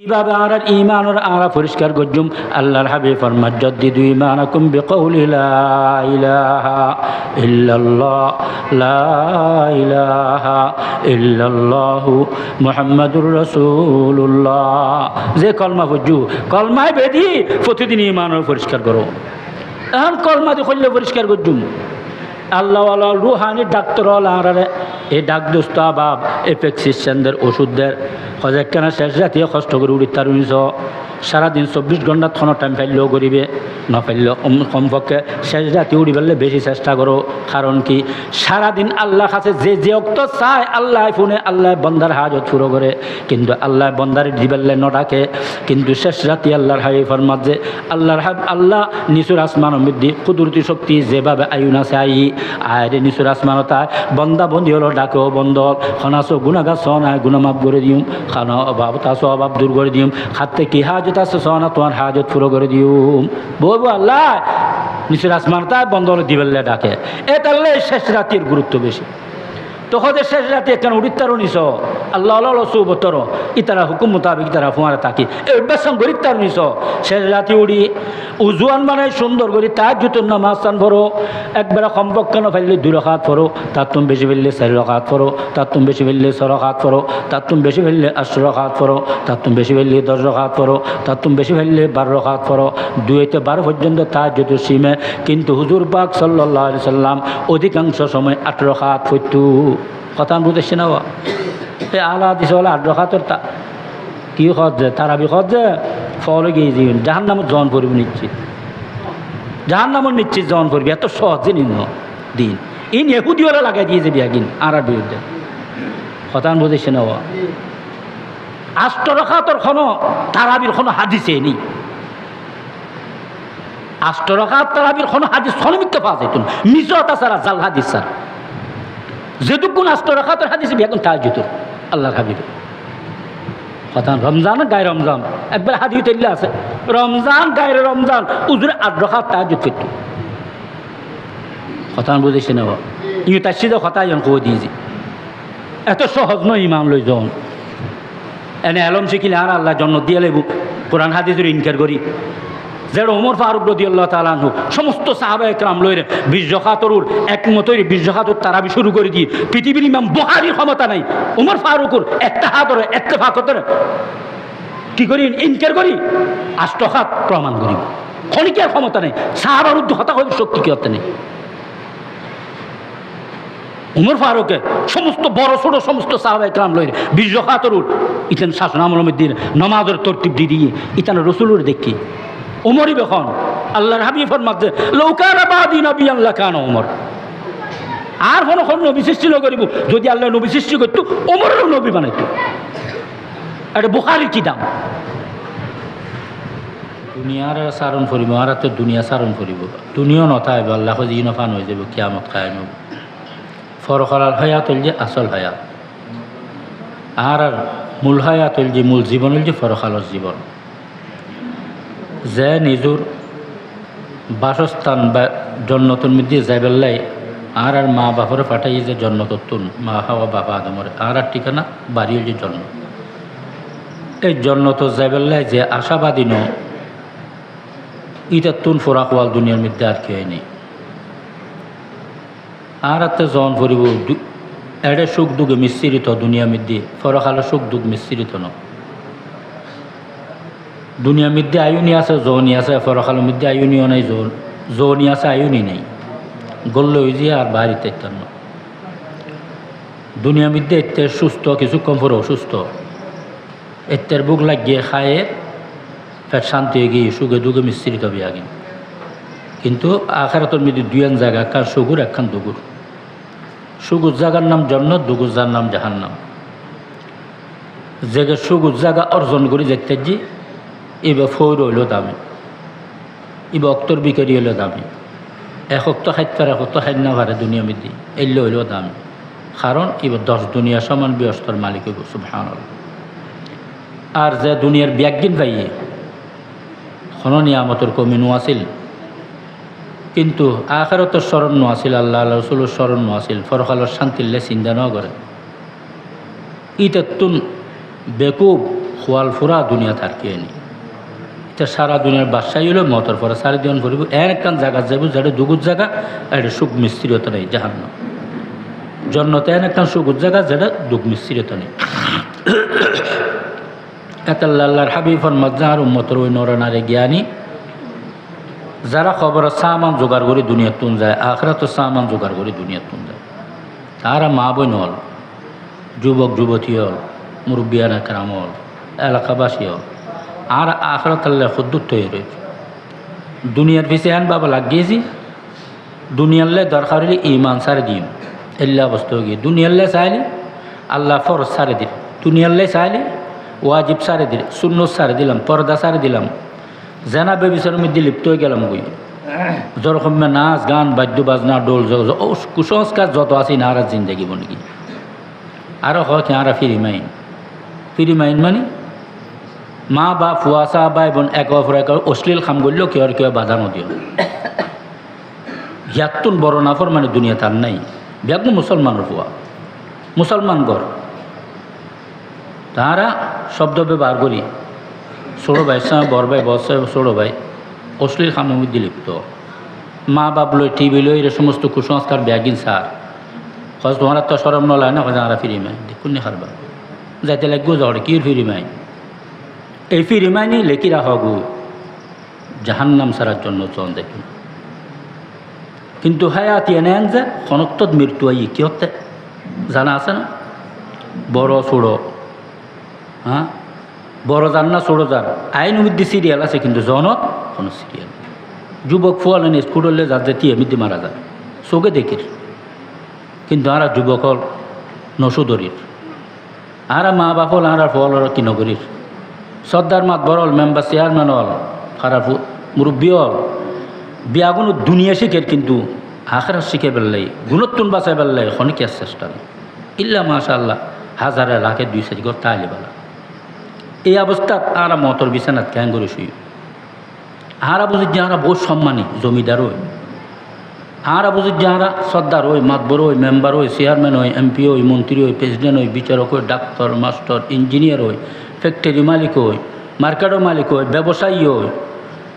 কিভাবে আর ঈমান আমরা পরিষ্কার করজুম আল্লাহর হাবিব ফরমান জাদ্দিদু ঈমানাকুম বিকাউলি লা ইলাহা ইল্লাল্লাহ লা ইলাহা ইল্লাল্লাহু মুহাম্মাদুর রাসূলুল্লাহ। যে কলমা পড়জু কলমায় বেদি প্রতিদিন ঈমান পরিষ্কার করো। এখন কলমা দিয়ে করলে পরিষ্কার করজুম আল্লাহ আল্লাহ রুহানি ডাক্তার আলারে এই ডাক দোস্ত বাব এফেক্সিস্টানদের ওষুধদের হজাক্কানা শেষ রাতিয়ে কষ্ট করে উড়ি তার সারাদিন 24 ঘন্টা থন টাইম ফাইলেও করিবে না ফাইলেও কমপক্ষে শেষ রাতি উড়ি ফেললে বেশি চেষ্টা করো। কারণ কি সারাদিন আল্লাহর কাছে যে অক্ত চায় আল্লাহ ফোনে আল্লাহ বন্দার হাজত পুরো করে, কিন্তু আল্লাহ বন্দার দিবেললে ন ডাকে। কিন্তু শেষ রাতি আল্লাহর হাবি ফরমাত যে আল্লাহ নিচুর আসমান মধ্যে কুদরতি শক্তি যেভাবে আয়ুন আছে আয়রে নিচুর আসমান তাই বন্দা বন্দি হলো ডাকেও বন্ধ খানাসো গুণাগা সনায় গুণামাপ করে দিম, খানা অভাব তাসো অভাব দূর করে দিম, খাতে কি হাজত আছে সনা তোমার হাজত পুরো করে দিম। বলবো আল্লাহ নিচুর আসমান তাই বন্ধ হলে দিবেললে ডাকে। তাহলে শেষ রাতের গুরুত্ব বেশি। তখন শেষ রাতে কেন উড়িতারও নিছ আল্লাহ আল্লাহ সৌবতর ইতারা হুকুম মোতাবিক তারা ফুয়ারা থাকি বেসন গরিতার নিছ শেষ রাতে উড়ি উজুয়ান মানে সুন্দর করি তার জুতোর নামাজ স্থান ফরো একবারে কমপক্ষ না ফেললে 2 রাকাত ফরো, তার তুমি বেশি ফেললে 4 রাকাত ফরো, তার তুমি বেশি ফেললে 6 রাকাত ফরো, তার তুমি বেশি ফেললে 8 রাকাত ফরো, তার তুমি বেশি ফেললে 10 রাকাত ফরো, তার তুমি বেশি ফেললে 12 রাকাত ফরো। 2 থেকে 12 পর্যন্ত তার জুতো সীমে, কিন্তু হুজুর পাক সাল্লাল্লাহু আলাইহি সাল্লাম অধিকাংশ সময় 8 রাকাত পড়তো। কথা বুঝেছি না আলা দিছে বলে 8 রাকাতের কি খরচ তারাবি খরচ ফলে গিয়ে দিন জাহান নামত জন পড়বি নিশ্চিত, জাহান নামত নিশ্চিত জন পড়বি। এত সহজে নিন দিন ইন এহুদিওয়ালা লাগাই দিয়ে যাবি একদিন আর বিরুদ্ধে। কথা বুঝেছি না 8 রাকাতের কোনো তারাবির কোনো হাদিসে নেই। 8 রাকাত তারাবির কোনো হাদিস সনমিত্য পাওয়া যেত মিজতা ছাড়া জাল হাদিস ছাড়া যেটুকুন 8 রাকাতের হাদিস এখন তাহাজ্জুদ আল্লাহর হাবিব কথা। রমজান গায়ে রমজান একবার হাদিস তৈরি আছে রমজান গায়ে রমজান উজুরে 8 রাকাত তাহাজ্জুদ করত। কথা বুঝেছি না ইয়ে তার সিধা কথা যেন কই দিয়েছি। এত সহজ নয় ইমাম লই জন এনে আলম শিখিলে আর আল্লাহ জন্য দিয়ে লেবু কোরআন হাদিসের ইনকার করি। যেটা ওমর ফারুক রাদিয়াল্লাহু তাআলা আনহু সমস্ত সাহাবা একরাম লইরে 20 রাকাতের একমতই 20 রাকাতের তারাবি শুরু করে দিয়ে পৃথিবীর ইমাম বুখারীর ক্ষমতা নাই ওমর ফারুকের একটা হাতরে ইত্তেফাকতের কি করি ইনকার করি 8 রাকাত প্রমাণ করি। ক্ষণিকের ক্ষমতা নেই সাহাবার উদ্দ হতা হয়ে শক্তি কি হতে নেই। ওমর ফারুকে সমস্ত বড় ছোট সমস্ত সাহাবা একরাম লইরে 20 রাকাতের ইতেন শাসন আমলের মধ্যে নামাজের তরতিব দিয়ে ইতান রাসূলের দেখি ওমরই বেখন আল্লাহর হাবিব ফরমাতে লৌকানা বাদি নবিয়ান লাকানা ওমর। আর কোন নবী সৃষ্টি না করিব যদি আল্লাহ নবী সৃষ্টি করত ওমরেরও নবী বানাইত। এটা বুখারীর কি দাম। দুনিয়ার সারণ করিব আর তো দুনিয়া সারণ করিব দুনিয়া নথাইব আল্লাহ জি নফান হয়ে যাব কিয়ামত কায়েম হবে। ফরকাল হায়াত হল যে আসল হায়াত আর মূল হায়াত হল যে মূল জীবন হল যে ফরকালের জীবন। যে নিজের বাসস্থান বা জন্নতর মধ্যে যাইবেলাই আর মা বাপরে পাঠাই যে জন্নতর মা হাওয়া বাবা আদমরে আর ঠিকানা বাড়ি যে জন্ম এই জন্নত যাইবেলাই যে আশাবাদী ন ইটার তুন ফোরাক ওয়াল দুনিয়ার মধ্যে আর কি হয়নি। আর একটা জন ভরিব এডে সুখ দুঃখ মিশ্রিত দুনিয়ার মধ্যে ফরকালের সুখ দুঃখ মিশ্রিত ন। দুনিয়ার মধ্যে আয়ুনি আছে জৌনি আছে ফরকালের মধ্যে আয়ুনিও নাই জৌনি আছে আয়ুনি নেই গল্লে হয়ে যায় আর বাড়িতে ইত্যার ন। দুনিয়ার মধ্যে এতে সুস্থ কিছুক্ষণ পরে অসুস্থ এতের বুক লাগিয়ে খায়ে ফের শান্তি হয়ে গিয়ে সুখে দুঃখে মিশ্রিত হবে আগে। কিন্তু আখিরাতের মধ্যে 2 জায়গা একখান সুগুর একখান দুগুর। সুগুর জায়গার নাম জন্নত দুগুর জায়গার নাম জাহান্নাম। যে সুগুর জায়গা অর্জন করি দেখতে যে এবার ফৌর হইল দামি এবার অক্তর বিকারি হইল দামি এক অক্ত খাইতে এক অক্ত খাই না পারে দুনিয়া মধ্যে এলে হইল দামি। কারণ এবার 10 দুনিয়া সমান ব্যস্তর মালিক হইব সুবহানাল্লাহ। আর যে দুনিয়ার ব্যাগিন পাইয়ে কোনো নিয়ামতের কমি নো আছিল কিন্তু আখিরাতের স্মরণ নো আছিল আল্লাহ আল্লাহ রাসূলের স্মরণ নো আছিল ফরকালের শান্তিলে চিন্তা ন করে ইটা তুন বেকুব খোয়াল ফুরা দুনিয়া তার কে নি এটা সারা দুনিয়ার বাদশাহী হলো মতর পরে সারি দিন করিব এর একখান জায়গা যাইব যেটা দুগুর জায়গা এটা সুখ মিস্ত্রিয়তা নেই জাহান্নাম জন্নতে এন একখান সুগুর জায়গা যেটা দুঃখ মিস্ত্রিয়তা নেই এত আল্লাহর হাবিব ফরমাত যার উম্মতর ওই নরনারী জ্ঞানী যারা খবরের সামান জোগাড় করে দুনিয়ার তুন যায় আখরাত সামান জোগাড় করে দুনিয়ার তুন যায় তারা মা বোন হল যুবক যুবতী হল মুরব্বিয়ানা কেরাম হল এলাকাবাসী হল আর আখরাত আল্লাহ খুদ্দুর তৈরি রয়েছে দুনিয়ার পিছিয়ে আন বাবা লাগিয়েছি দুনিয়াল্লে দরকার হলে ইমান সারে দিন এল্লা বস্তু গিয়ে দুনিয়াল্লে চাইলে আল্লাহ ফরজ সারে দিল দুনিয়াল্লে চাইলে ওয়াজিব সারে দিল শূন্য সারে দিলাম পর্দা সারে দিলাম জেনা বেবিচারের মধ্যে লিপ্ত হয়ে গেলাম বই যেরকম নাচ গান বাদ্য বাজনা ডোল কুসংস্কার যত আছে না আর জিন্দগি বনগি আরও হয় কি আর ফিরি মাইন মানে মা বা ফুয়াশা বাই বোন এক অশ্লীল খাম করলেও কেউ আর কেউ বাধা নদী হিয়াত্তুন বড় নাফর মানে দুনিয়া তার নাই ব্যাগ মুসলমানের ফুয়া মুসলমান গড় তারা শব্দ ব্যবহার করি ছোটো ভাই বড় ভাই বস ছোটো ভাই অশ্লীল খামের মধ্যে লিপ্ত মা বাপ লই টিভি লই এর সমস্ত কুসংস্কার ব্যাগিন সার হজ তোমার তো সরম নলায় না হজা ফিরি মাই দেখুন নি হারবা যাইতে লাগবো ঝড় কি ফিরি মাই এই ফিরি মাই নি লেখি রাখা গু জাহান্নাম সারার জন্য চন দেখুন কিন্তু হায়াত এনেন যে খনত্ত মৃত্যু আই কি হতে জানা আছে না বড় ছোড়ো হ্যাঁ বড় যান না ছোটো যান আইন মধ্যে সিরিয়াল আছে কিন্তু জনত কোনো সিরিয়াল যুবক ফুয়ালেন স্কুলে যাতে টিয়ে মধ্যে মারা যায় চোখে দেখির কিন্তু আর যুবক হল নসুদরির আর মা বাপ হল আর ফল কি নগরীর সর্দার মাত বড় হল মেম্বার চেয়ারম্যান হল খারাপ মুরব্বী হল বিয়াগুনো দুনিয়া শিখের কিন্তু আখেরা শিখে পেললাই গুণত্বন বাঁচাই পেললাই খনিকের চেষ্টা নেই ইল্লা মাশা আল্লাহ হাজারে লাখে 2 ঘর তাইলে বেলা এই অবস্থাত আরা মতর বিছানাত ক্যাং করে শুই আরা বুঝি যারা বহুত সম্মানী জমিদার হই আরা বুঝি যারা সর্দার হই মাতবর হই মেম্বার হই চেয়ারম্যান হই এমপি হই মন্ত্রী হই প্রেসিডেন্ট হই বিচারক হই ডাক্তার মাস্টার ইঞ্জিনিয়ার হই ফ্যাক্টরি মালিক হই মার্কেটের মালিক হই ব্যবসায়ী হই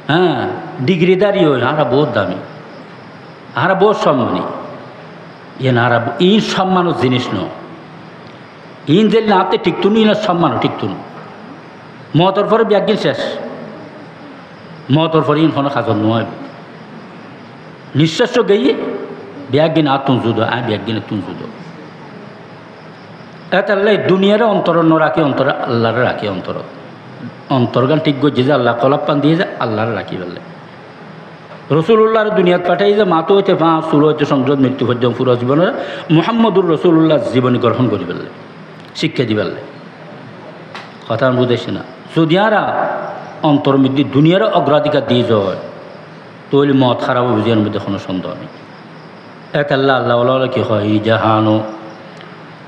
হ্যাঁ ডিগ্রিদারি হই আরা বহুত দামি আরা বহুত সম্মানী ইয়ে না আরা এই সম্মানের জিনিস ন ইন যে নাতে ঠিকতুন ইনার সম্মানও ঠিকতুন মতর পরে ব্যাগিন শেষ মতর পরে ইন কোনো খাজন নয় নিঃশ্বাস গিয়ে ব্যাগিন আর তুন জুদো আয় ব্যাগিনে তুন জুদো এতাল্লাই দুনিয়ারে অন্তর ন রাখি অন্তর আল্লাহরে রাখি অন্তর অন্তর্গান ঠিক করছে যে আল্লাহ কলাপ পান দিয়ে যে আল্লাহরে রাখি বললে রসুল্লাহর দুনিয়াত পাঠাই যে মাতো হইতে পা শুরু হইতে সংযত মৃত্যু পর্যন্ত পুরো জীবনের মুহাম্মদুর রসুল্লাহ জীবনী গ্রহণ করি ফেললে শিক্ষা দি ফেললে কথা বুঝেছি না যদি আরা অন্তর মধ্যে দুনিয়ারও অগ্রাধিকার দিয়ে যায় তৈলি মত খারাপ বুঝিয়ার মধ্যে কোনো সন্দেহ নেই এক আল্লাহ আল্লাহ কি হয় জাহানো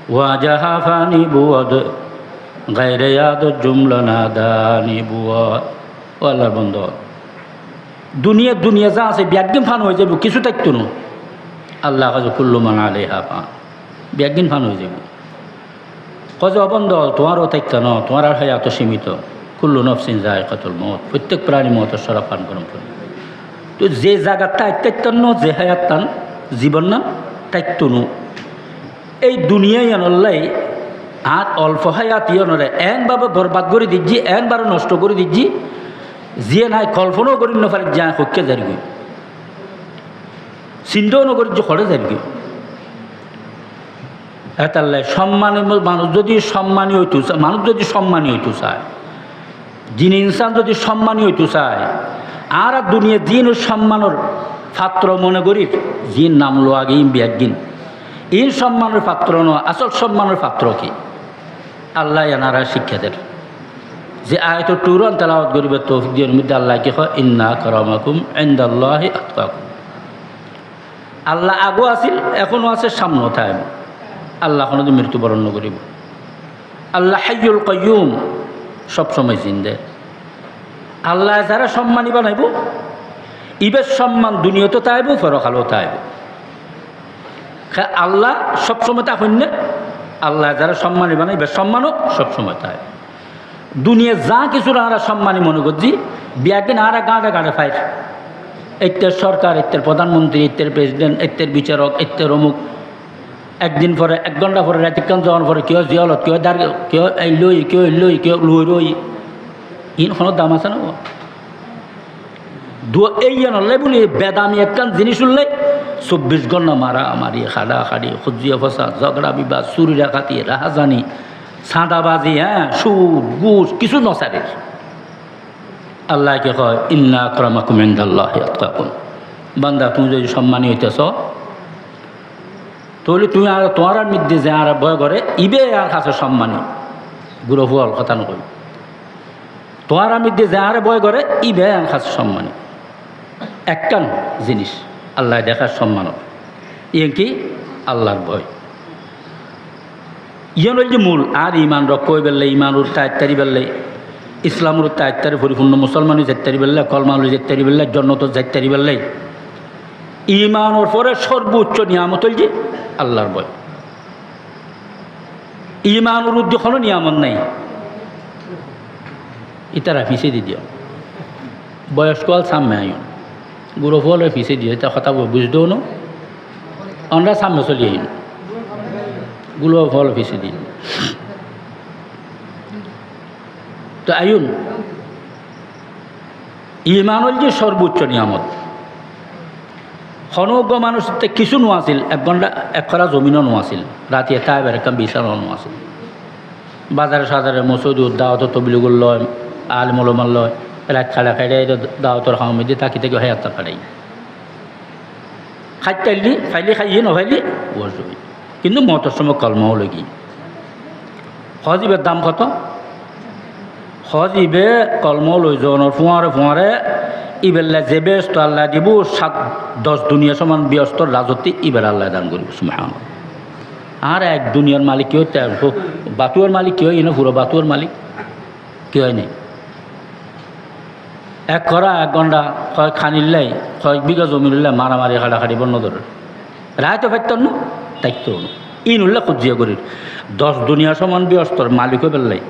ওয়া জাহাফানি বুয়াদ গায়রে ইয়াদ জুমলা নাদানি বুয়াদ ও আল্লাহর বন্ধ দুনিয়া যা আছে ব্যাগিন ফান হয়ে যাব কিছু থাকতো না আল্লাহ কাজ কুল্লু মান আলাইহা ফান ব্যাগিন ফান হয়ে যাব কজ অবন্ধ তোমারও থাকতো না তোমার আর হায়াত সীমিত কুল্লু নফসিন যায়কাতুল মউত প্রত্যেক প্রাণী মতের সরাব পান করম করে তো যে জায়গা তাইত্যান যে হায়াত টান জীবন নাম তাইত্তনু এই দুনিয়ায় আনল্লাই আর অল্প হায়াত ইয়নরে এনভাবে বরবাদ করে দিচ্ছি এনবারও নষ্ট করে দিচ্ছি যিয়ে নাই কল্পনাও করি নপারে যা হকে যারিগি চিন্তাও নকরি যে খড়ে যারিগি এতাল্লাই সম্মানের মানুষ যদি সম্মানী হইতে চায় মানুষ যদি সম্মানী হইতে চায় যিনি ইনসান যদি সম্মানী হইতে চায় আর দুনিয়া যিনি সম্মানের পাত্র মনে করি যিন নাম লো আগে ইম ব্যাগিন এই সম্মানের পাত্র নয় আসল সম্মানের পাত্র কি আল্লাহ এনারা শিক্ষা দেন যে আয়ত টুরন তেলাওয়াত করিবে তৌফিক দিয়ে মধ্যে আল্লাহ কি হয় ইন্না আকরামাকুম ইনদাল্লাহি আতকাকুম আল্লাহ আগো আছিল এখনও আছে সামনেও থাকবে আল্লাহ কোনো মৃত্যুবরণ করিব আল্লাহ হাইয়ুল কাইয়ুম সবসময় জিন্দে আল্লাহ যারা সম্মানী বানাইব ইবের সম্মান দুনিয়াতেও তাইব পরকালেও তাইব আল্লাহ সবসময় তা হইন আল্লাহ যারা সম্মানী বানাইবে সম্মানও সবসময় তাইব দুনিয়া যা কিছু আমরা সম্মানী মনে করছি বিয়াকে না আর গাঁড়ে গাঁড়ে ফাইর এত্তের সরকার এত্তের প্রধানমন্ত্রী এত্তের প্রেসিডেন্ট এত্তের বিচারক এত্তের অমুক একদিন পরে 1 ঘন্টা পরে রাতিকান যাওয়ার পরে কেউ জিয়ালত কেউ দাঁড় কেউ এই লই কেউ লই কেউ লই রই ইন কোনো দাম আছে না এই নলে বলি বেদামি একখান জিনিস উঠলে 24 ঘন্টা মারা মারি খাড়া খাড়ি খুঁজিয়া ফসা ঝগড়া বিবাদ চুরি ডাকাতি রাহাজানি সাদাবাজি সুদ ঘুষ কিছু নসারে আল্লাহকে কয় ইন্না আক্রামাকুম ইনদাল্লাহি আতকাকুম বান্দা তুমি যদি সম্মানী হইতেছ তাহলে তুমি আর তোমার মধ্যে যে আর ভয় করে ইবে আর কাছে সম্মানী গুরু ফুয়াল কথা নকই তোমার মধ্যে যে আর ভয় করে ইবে আর কাছে সম্মানী একখান জিনিস আল্লাহ দেখার সম্মান ইয়ে কি আল্লাহর ভয় ইয়ে যে মূল আর ইমান রক্ষই বেললে ইমানুর তারি বেললে ইসলামুর তারি পরিপূর্ণ মুসলমানও যাইতারি বেললে কলমালু যাইতারি বেললে জন্নত যাইতারি বেললে ইমানোর পরে সর্বোচ্চ নিয়ামত হল যে আল্লাহর ভয় ইমানুর কোনো নিয়ামত নাই ইতারা ফিসে দি দিও বয়স্ক সামনে আইন গুরু ফলে ফিসে দিয়ে এটা কথা বুঝতেও না আমরা সামনে চলি আইন গুলো ফল ফিসে দিন তো আইন ইমান হল যে সর্বোচ্চ নিয়ামত সমগ্র মানুষের কিছু নোয়াছিল 1 ঘন্টা 1 খরা জমিনও নোয়াছিল রাতে তাই বের একটা বিশালও নোয়াছিল বাজারে সাজারে মসজিদ দাওয়াত তবলিগুল লয় আলমলমান লয় রাত খাড়া খাইলে দাওয়াতর খাওয়া মধ্যে থাকি থেকে হায়াত খাড়াই খাইতাইলি ফাইলি খাইয়ে নফাইলি বসে কিন্তু মতর সময় কলমাও লাগি হজিবের দাম কত হজিবে কলমাও লই জনের ফুঁয়ারে ইবেল্লা যে ব্যস্ত আল্লাহ দিব 7-10 দুনিয়া সমান ব্যস্ত রাজত্বে ইবের আল্লাহ দান করিব সুবহান আর এক দুনিয়ার মালিক কেউ বাতুয়ার মালিক কেউ না পুরো বাতুয়ার মালিক কেউ নেই 1 খরা 1 ঘন্টা কয় খানিল্লাই কয়েক বিঘা জমি উল্লাই মারামারি খাড়াখাড়ি বন্য ধরে রায় তো ফেরতাম না দায়িত্ব ইন উল্লাহ খুঁজিয়া করি 10 দুনিয়া সমান ব্যস্তর মালিকও বেললাই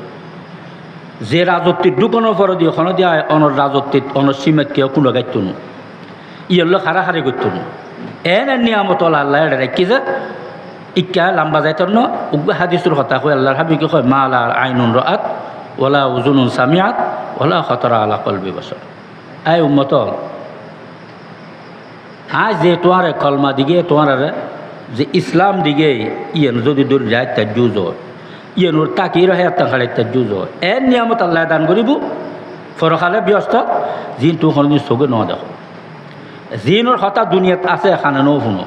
যে রাজত্বের ঢুকানোর পরে দিয়ে ওখানে দিয়ে অনর রাজত্বের অনর সীমাত কেউ কোনো গাইত না ইয়ের হারাহারি করতো না এনে নিয়ামত আল্লাহ রাখি যে ইকা লাম্বা যাইত ন উগ্র হাদিসুর কথা কয় আল্লাহর হাবিকে কয় মা আলা আইনুন রাআত ওলা উজুনুন সামিআত ওলা খতরা আলা কলবি বসর আই উম্মত আজ যে তোমার কলমা দিকে তোমার যে ইসলাম দিকে ইয়েন যদি দূর যায় তার জুজ ইয়েন ওর তাকিয়ে রহে তাকালে তার জুজ এর নিয়ামত আল্লাহ দান করিব ফরখালে ব্যস্ত জিন তো কোনোদিন চোখে ন দেখো জিনের কথা দুনিয়াত আছে এখানে নৌ শুনো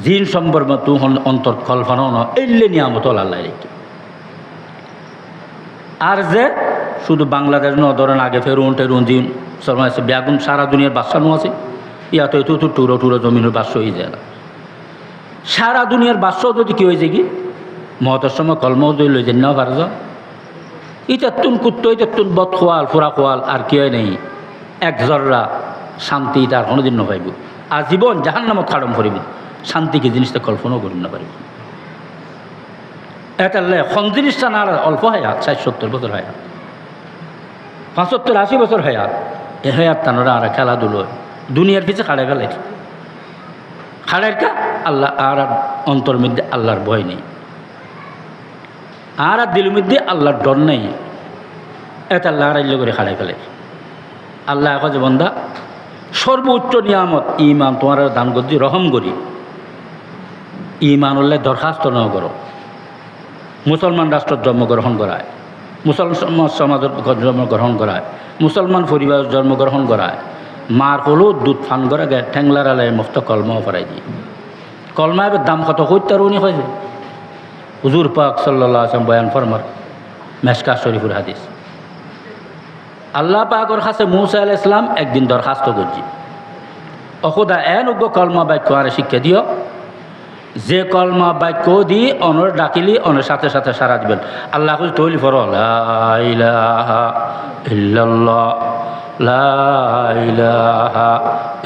জিন সম্পর্ক তো অন্তর কল্পনা ন এলে নিয়ামত আল্লাহ রেখে আর যে শুধু বাংলাদেশ ন ধরেন আগে ফেরুন টেরুন দিন শর্মা আছে বেগুন সারা দুনিয়ার বাদশানো আছে ইয়াতো এত তো টুরো জমিনের বাদশা হয়ে যায় না সারা দুনিয়ার বাদশাও যদি কি হয়েছে কি মহতের সময় কলমাও যদি লই যেন পার যা এটা তুন কুত্ত এটা তুন বদ খোয়াল ফোরা খোয়াল আর কি হয় নেই 1 জররা শান্তি তার কোনোদিন ন পাইব আর জীবন জাহান্নামত খাড়ম করিব শান্তি কি জিনিসটা কল্পনাও করি না পারিব এটা জিনিসটা না অল্প হায়াত 60-70 বছর হায়াত 75-80 বছর হায়াত এ হায়াত তানোরা আর খেলাধুলো দুনিয়ার পিছিয়ে খাড়ে গেলে খাড়ের কা আল্লাহ আর অন্তর মধ্যে আল্লাহর ভয় নেই আর দিলের মধ্যে আল্লাহর ডর নেই এটা আল্লাহ রাজ্য করে খাড়াই ফেলে আল্লাহ এখন যে বন্ধা সর্বোচ্চ নিয়ামত ইমান তোমার দান করছি রহম করি ইমান হলে দরখাস্ত ন করো মুসলমান রাষ্ট্র জন্মগ্রহণ করায় মুসলমান সমাজের জন্মগ্রহণ করায় মুসলমান পরিবার জন্মগ্রহণ করায় মার হলো দুধ ফান করে গে ঠেংলার আলাই মস্ত কলমাও ফরাই দিয়ে কলমা এবার দাম কত হইতার উনি হয়েছে হুজুর পাক সাল্লাল্লাহু আলাইহি ওয়াসাল্লাম বয়ান ফরমার মেশকা শরীফুর হাদিস আল্লাহ পাকের কাছে মূসা আলাইহিস সালাম একদিন দরখাস্ত করছি অখুদা এন উগ্র কলমা বাক্য আর শিক্ষা দিও যে কলমা বাক্য দি অনর ডাকিলি অনের সাথে সাথে সারা দিবেন আল্লাহ কইছে তৈলি ফর লা ইলাহা ইল্লাল্লাহ লা ইলাহা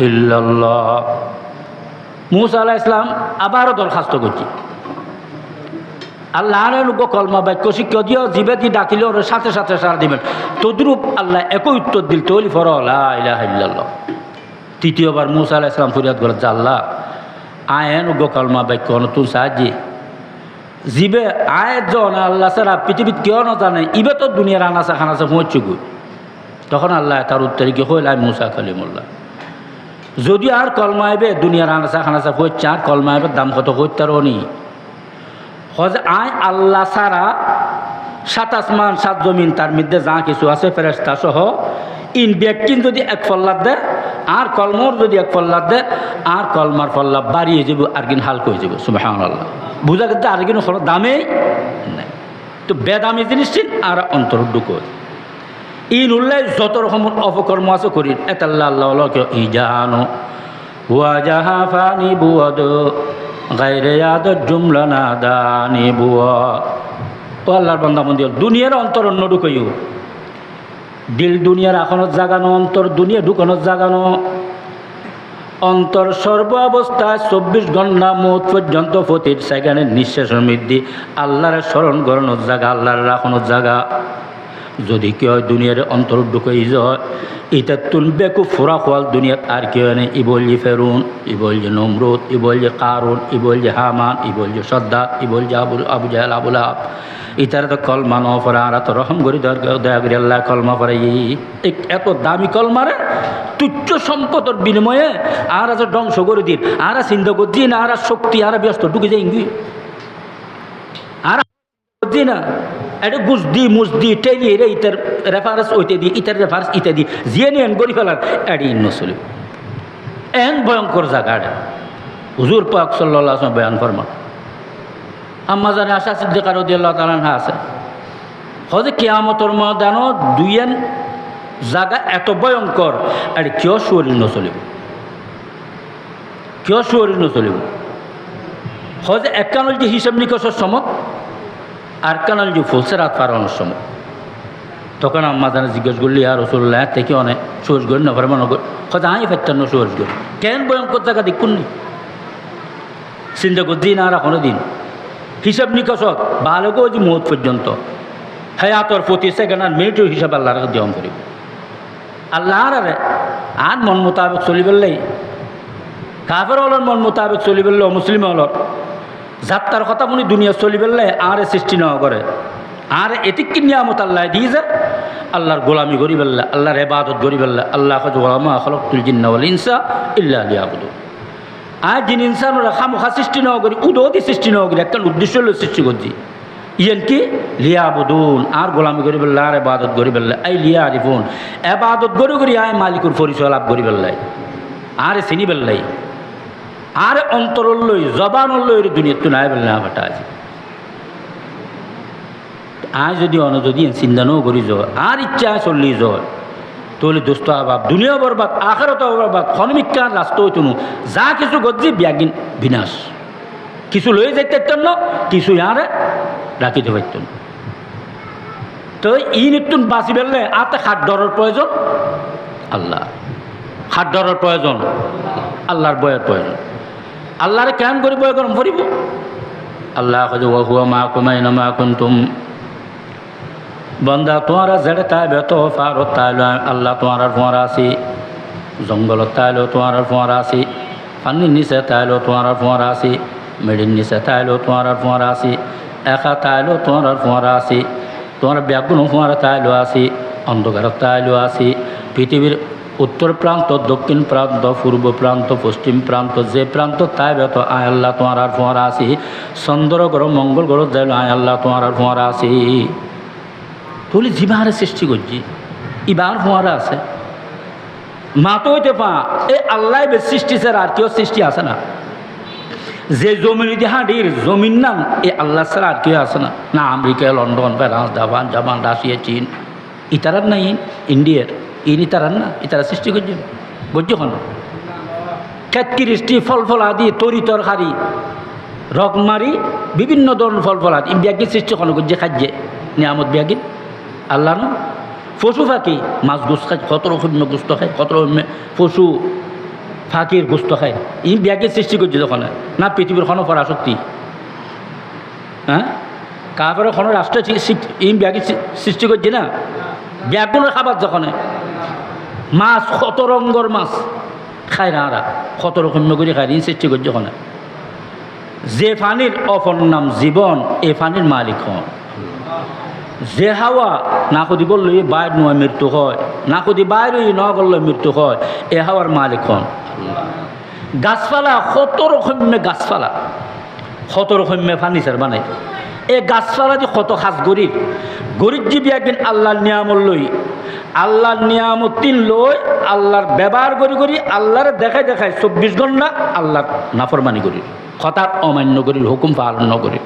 ইল্লাল্লাহ মূসা আলাইহিস সালাম আবারও দরখাস্ত করছি আল্লাহ কলমা বাক্য শিক্ষা দিও জিবে দি ডাকিলে ওর সাথে সাথে সারা দিবেন। তদ্রূপ আল্লাহ একই উত্তর দিল তৈলি ফর লা ইলাহা ইল্লাল্লাহ। তৃতীয়বার মুসা আলাইহিস সালাম ফরিয়াদ করে যে আল্লাহ আয়েন কলমা বাক্য নতুন সাহায্যে জিবে আয়ের জন আল্লাহ সারা পৃথিবীত কেউ না জানে ইবে তো দুনিয়ার আনাসা খানাসা পৌঁছে গই। তখন আল্লাহ তার উত্তরে কি হইল আই মুসা কালিমুল্লাহ, যদি আর কলমা আইবে দুনিয়ার আনাসা খানাসা পৌঁছে আর কলমা আইবে দাম কত করতে নি হজ আয় আল্লাহ সারা 7 আসমান 7 জমিন তার মধ্যে যা কিছু আছে ফেরেশতা সহ ইন ব্যক্তিন যদি এক ফল্লাদ দেয় আর কলমর যদি এক ফল্লাদ দেয় আর কলমার ফল্লা বাড়িয়ে যাব আর কিন হালকা হয়ে যাব। সুবহানাল্লাহ। বুঝা গেছে আর কিন কোনো দামে নাই। তো বেদামি জিনিস আর অন্তর ঢুকো ইন উল্লাই যত রকমের অপকর্ম আছে করি এতাল্লাহ আল্লাহ ইজানো ওয়া জাহা ফানি বুয়াদ গায়রে আদত জুমলা না দানি বুয়া। ও আল্লাহর বান্দা মন্দির দুনিয়ার অন্তর অন্য ঢুকইও দিল দুনিয়ার এখনত জাগানো অন্তর দুনিয়া ঢুকানোর জাগানো অন্তর সর্ব অবস্থায় 24 ঘন্টা মৌত পর্যন্ত প্রতি সেকেন্ডের নিঃশ্বাসের মধ্যে আল্লাহর স্মরণ করানোর জায়গা আল্লাহর রাখানোর জায়গা। যদি কেউ দুনিয়ার অন্তর ঢুকাই যায় এটা তুলবে খুব ফোরা খোয়াল দুনিয়াত আর কেউ নেই। ই বলছে ফেরুন, ই বলছে নমরুদ, ই বলছে কারুন, ই বলছে হামান, ই বলছে সদ্দাত, ই বলছে আবু জাহেল আবুল আহাব। ইতারা তো কলমা ন পড়ে আর তো রহম করি দয়া করি আল্লাহ কলমা পড়ে এত দামি কলমারে তুচ্ছ সম্পদের বিনিময়ে আর আছে ধ্বংস করে দিন আর চিন্তা করছি না আর শক্তি আর ব্যস্ত ঢুকে যাই আর করছি না এটা গুজদি মুজদি টেলি রে ইতার রেফারেন্স ওইতে দিই ইতার রেফারেন্স ইতে দিই জিয়ে নিয়ে গড়ি ফেলার এটি নচলে এন ভয়ঙ্কর জায়গা হুজুর পাক সাল্লাল্লাহু আলাইহি ওয়াসাল্লাম বয়ান ফরমান আম্মা জানে আশা সিদ্দিকা রাদিয়াল্লাহু তাআলা আনহা আছে হজে কিয়ামতের ময়দানও দুইয়েন জায়গা এত ভয়ঙ্কর আর কেউ শরীর নচলিব কেউ শরীর নচলিব হজে এক কানল যে হিসাব নিকাশের সময় আর কানল যে ফুলসেরাত পারানোর সময়। তখন আম্মা জানে জিজ্ঞেস করলি আর রসুল্লাহ থেকে অনেক সোর্স করি না পারে মনে করি হয়তো আমি ফেরতান্ন সোর্স করি কেন ভয়ঙ্কর জায়গা দেখুন নি চিন্তা কর দিন আর এখনো দিন হিসাব নিকাশত ভালো করে যে মৌত পর্যন্ত হায়াতর প্রতি সেকেন্ড আর মিনিটের হিসাব আল্লাহর দেওয়ান করিব আল্লাহর আর মন মোতাবেক চলি পেললেই কাফের হলর মন মোতাবেক চলি পেললে মুসলিম হলর যাত্রার কথা শুনি দুনিয়া চলি পেললে আর সৃষ্টি নেওয়া করে আর এটি কি নিয়ামত আল্লাহ দিয়ে যায় আল্লাহর গোলামি করি পেললে আল্লাহর ইবাদত করি পেললে আল্লাহ ওয়া খালাকতুল জিন্না ওয়াল ইনসা ইল্লা লিয়াবুদুন। আর জিন ইনসানরা খামোখা সৃষ্টি নেওয়া করি উদৌতি সৃষ্টি নেওয়া করি একটা উদ্দেশ্য হলো সৃষ্টি করছি ইয়েন কি লিয়াবুদুন আর গোলামি করি পেললে আর ইবাদত করি পেললে এই লিয়া আরিফুন ইবাদত করি করি আয় মালিকুর পরিচয় লাভ করি পেললাই আর চিনি পেললাই আর অন্তর লই জবান লই দুনিয়া তো নাই পেলে ব্যাটা আছে আজ যদি যদি চিন্তাও করি যায় আর ইচ্ছা চললি যায় তাহলে দোস্ত আবাব দুনিয়া বরবাদ আখেরাত বরবাদ ক্ষণমিকার রাস্তা হইতো যা কিছু গজি ব্যাগিন বিনাশ কিছু লয়ে যাইতে পারতেন না কিছু আর রাখিতে পারতেন। তো ই নিত্যুন বাঁচি পেলে আর তো হাত ডরের প্রয়োজন আল্লাহ হাত ডরের প্রয়োজন আল্লাহর বয়ের প্রয়োজন আল্লাহরে কেন করি বয় গরম করিব আল্লাহ হুয়া মা কুমাইনা মা কুনতুম বন্দা তোমারা জেড়ে তাইবে তো ফারত তাইলো আল্লাহ তোমার ফোঁয়ারা আছি জঙ্গলত তাইলো তোমার ফোঁয়ারা আছি পানির নিচে তাইলো তোমার ফোঁয়ারা আছি মেডির নিচে তাইলো তোমার ফোঁয়ারা আছি একা তাইলো তোমার ফোঁয়ারা আছি তোমার ব্যাগুনো ফোঁয়ারা তাইলো আছি অন্ধকারত তাইলো আছি পৃথিবীর উত্তর প্রান্ত দক্ষিণ প্রান্ত পূর্ব প্রান্ত পশ্চিম প্রান্ত যে প্রান্ত তাই বেত আয় আল্লাহ তোমার ফোঁয়ারা আছি চন্দ্র গ্রহ মঙ্গল গ্রহ যাইল আয় আল্লাহ তোমার ফোঁয়ারা আছি তুলি জিবারে সৃষ্টি করছি ইবার ফোঁয়ারা আছে মা তো হইতে পা এই আল্লাহ সৃষ্টি স্যার আর কেউ সৃষ্টি আছে না যে জমিন হাঁড়ির জমিন নাম এই আল্লাহ স্যার আর কেউ আছে না না America London France Japan Russia চীন ইতারার নাই ইন্ডিয়ার ইনি তারান না ইতারা সৃষ্টি করছেন বুঝছো কেন খেতকিরিষ্টি ফল ফলাদি তরি তরকারি রকমারি বিভিন্ন ধরনের ফল ফলাদি ব্যাগিন সৃষ্টি কেন করছে খাদ্যে নিয়ামত ব্যাগিন আল্লাহ না পশু ফাঁকি মাছ গোস্ত খায় কত রকম গোস্ত খায় কত রকম পশু ফাঁকির গোস্ত খায় ই ব্যাগের সৃষ্টি করছে তখন না পৃথিবীর কোনো পরাশক্তি হ্যাঁ কাপড়ে কোনো রাষ্ট্র ইম ব্যাগি সৃষ্টি করছে না, ব্যাগগুলো খাবার যখন মাছ কত রঙ্গর মাছ খায় না, আরা কত রকম করে খায় ইন সৃষ্টি করছে ওখানে। যে পানির অপর নাম জীবন, এ পানির মালিক হন। যে হাওয়া না কদি বললো বাইর নয় মৃত্যু হয়, না কদি বাইরে না বললো মৃত্যু হয়, এ হাওয়ার মালিক হন আল্লাহ। গাছপালা কত রকমে গাছপালা, কত রকমে ফার্নিচার বানাই। এই গাছপালা যে কত খাস গরিব গরিব জীবী একদিন আল্লাহর নিয়ামত লই, আল্লাহর নিয়ামতিন লই আল্লাহর ব্যবহার করি করি আল্লাহর দেখায় দেখায় 24 ঘন্টা আল্লাহর নাফরমানি করি, কথার অমান্য করি, হুকুম পালন করি।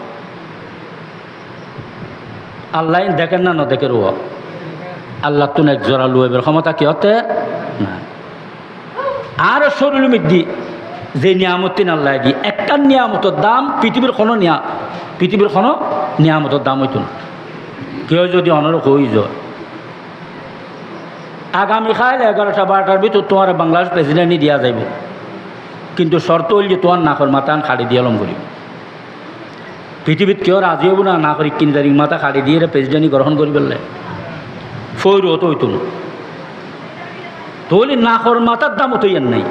আল্লাহ দেখেন না দেখে রো আল্লাহ তুন এক জোড়া লুয়েবের ক্ষমতা কি হতে না। আর শরীর মধ্যে যে নিয়ামতিন আল্লাহ দি একটা নিয়ামতের দাম পৃথিবীর কোনো নিয়ামতের দাম হইত না। কেউ যদি অনরক হয়ে যায় আগামীকাল 11টা-12টার ভিতর তোমার বাংলাদেশ প্রেসিডেন্টই দিয়া যাইব, কিন্তু শর্ত হইল যে তোমার নাকর মাথান খাড়ি দিয়ে লম করিব। পৃথিবীত কেউ রাজি হব না নাগরিক 3 তারিখ মাথা খাড়ি দিয়ে প্রেসিডেন্টই গ্রহণ করি পেলে ফৈর হতো হইত না। তাহলে নাকর মাথার দাম হতো ইয়ান নাই,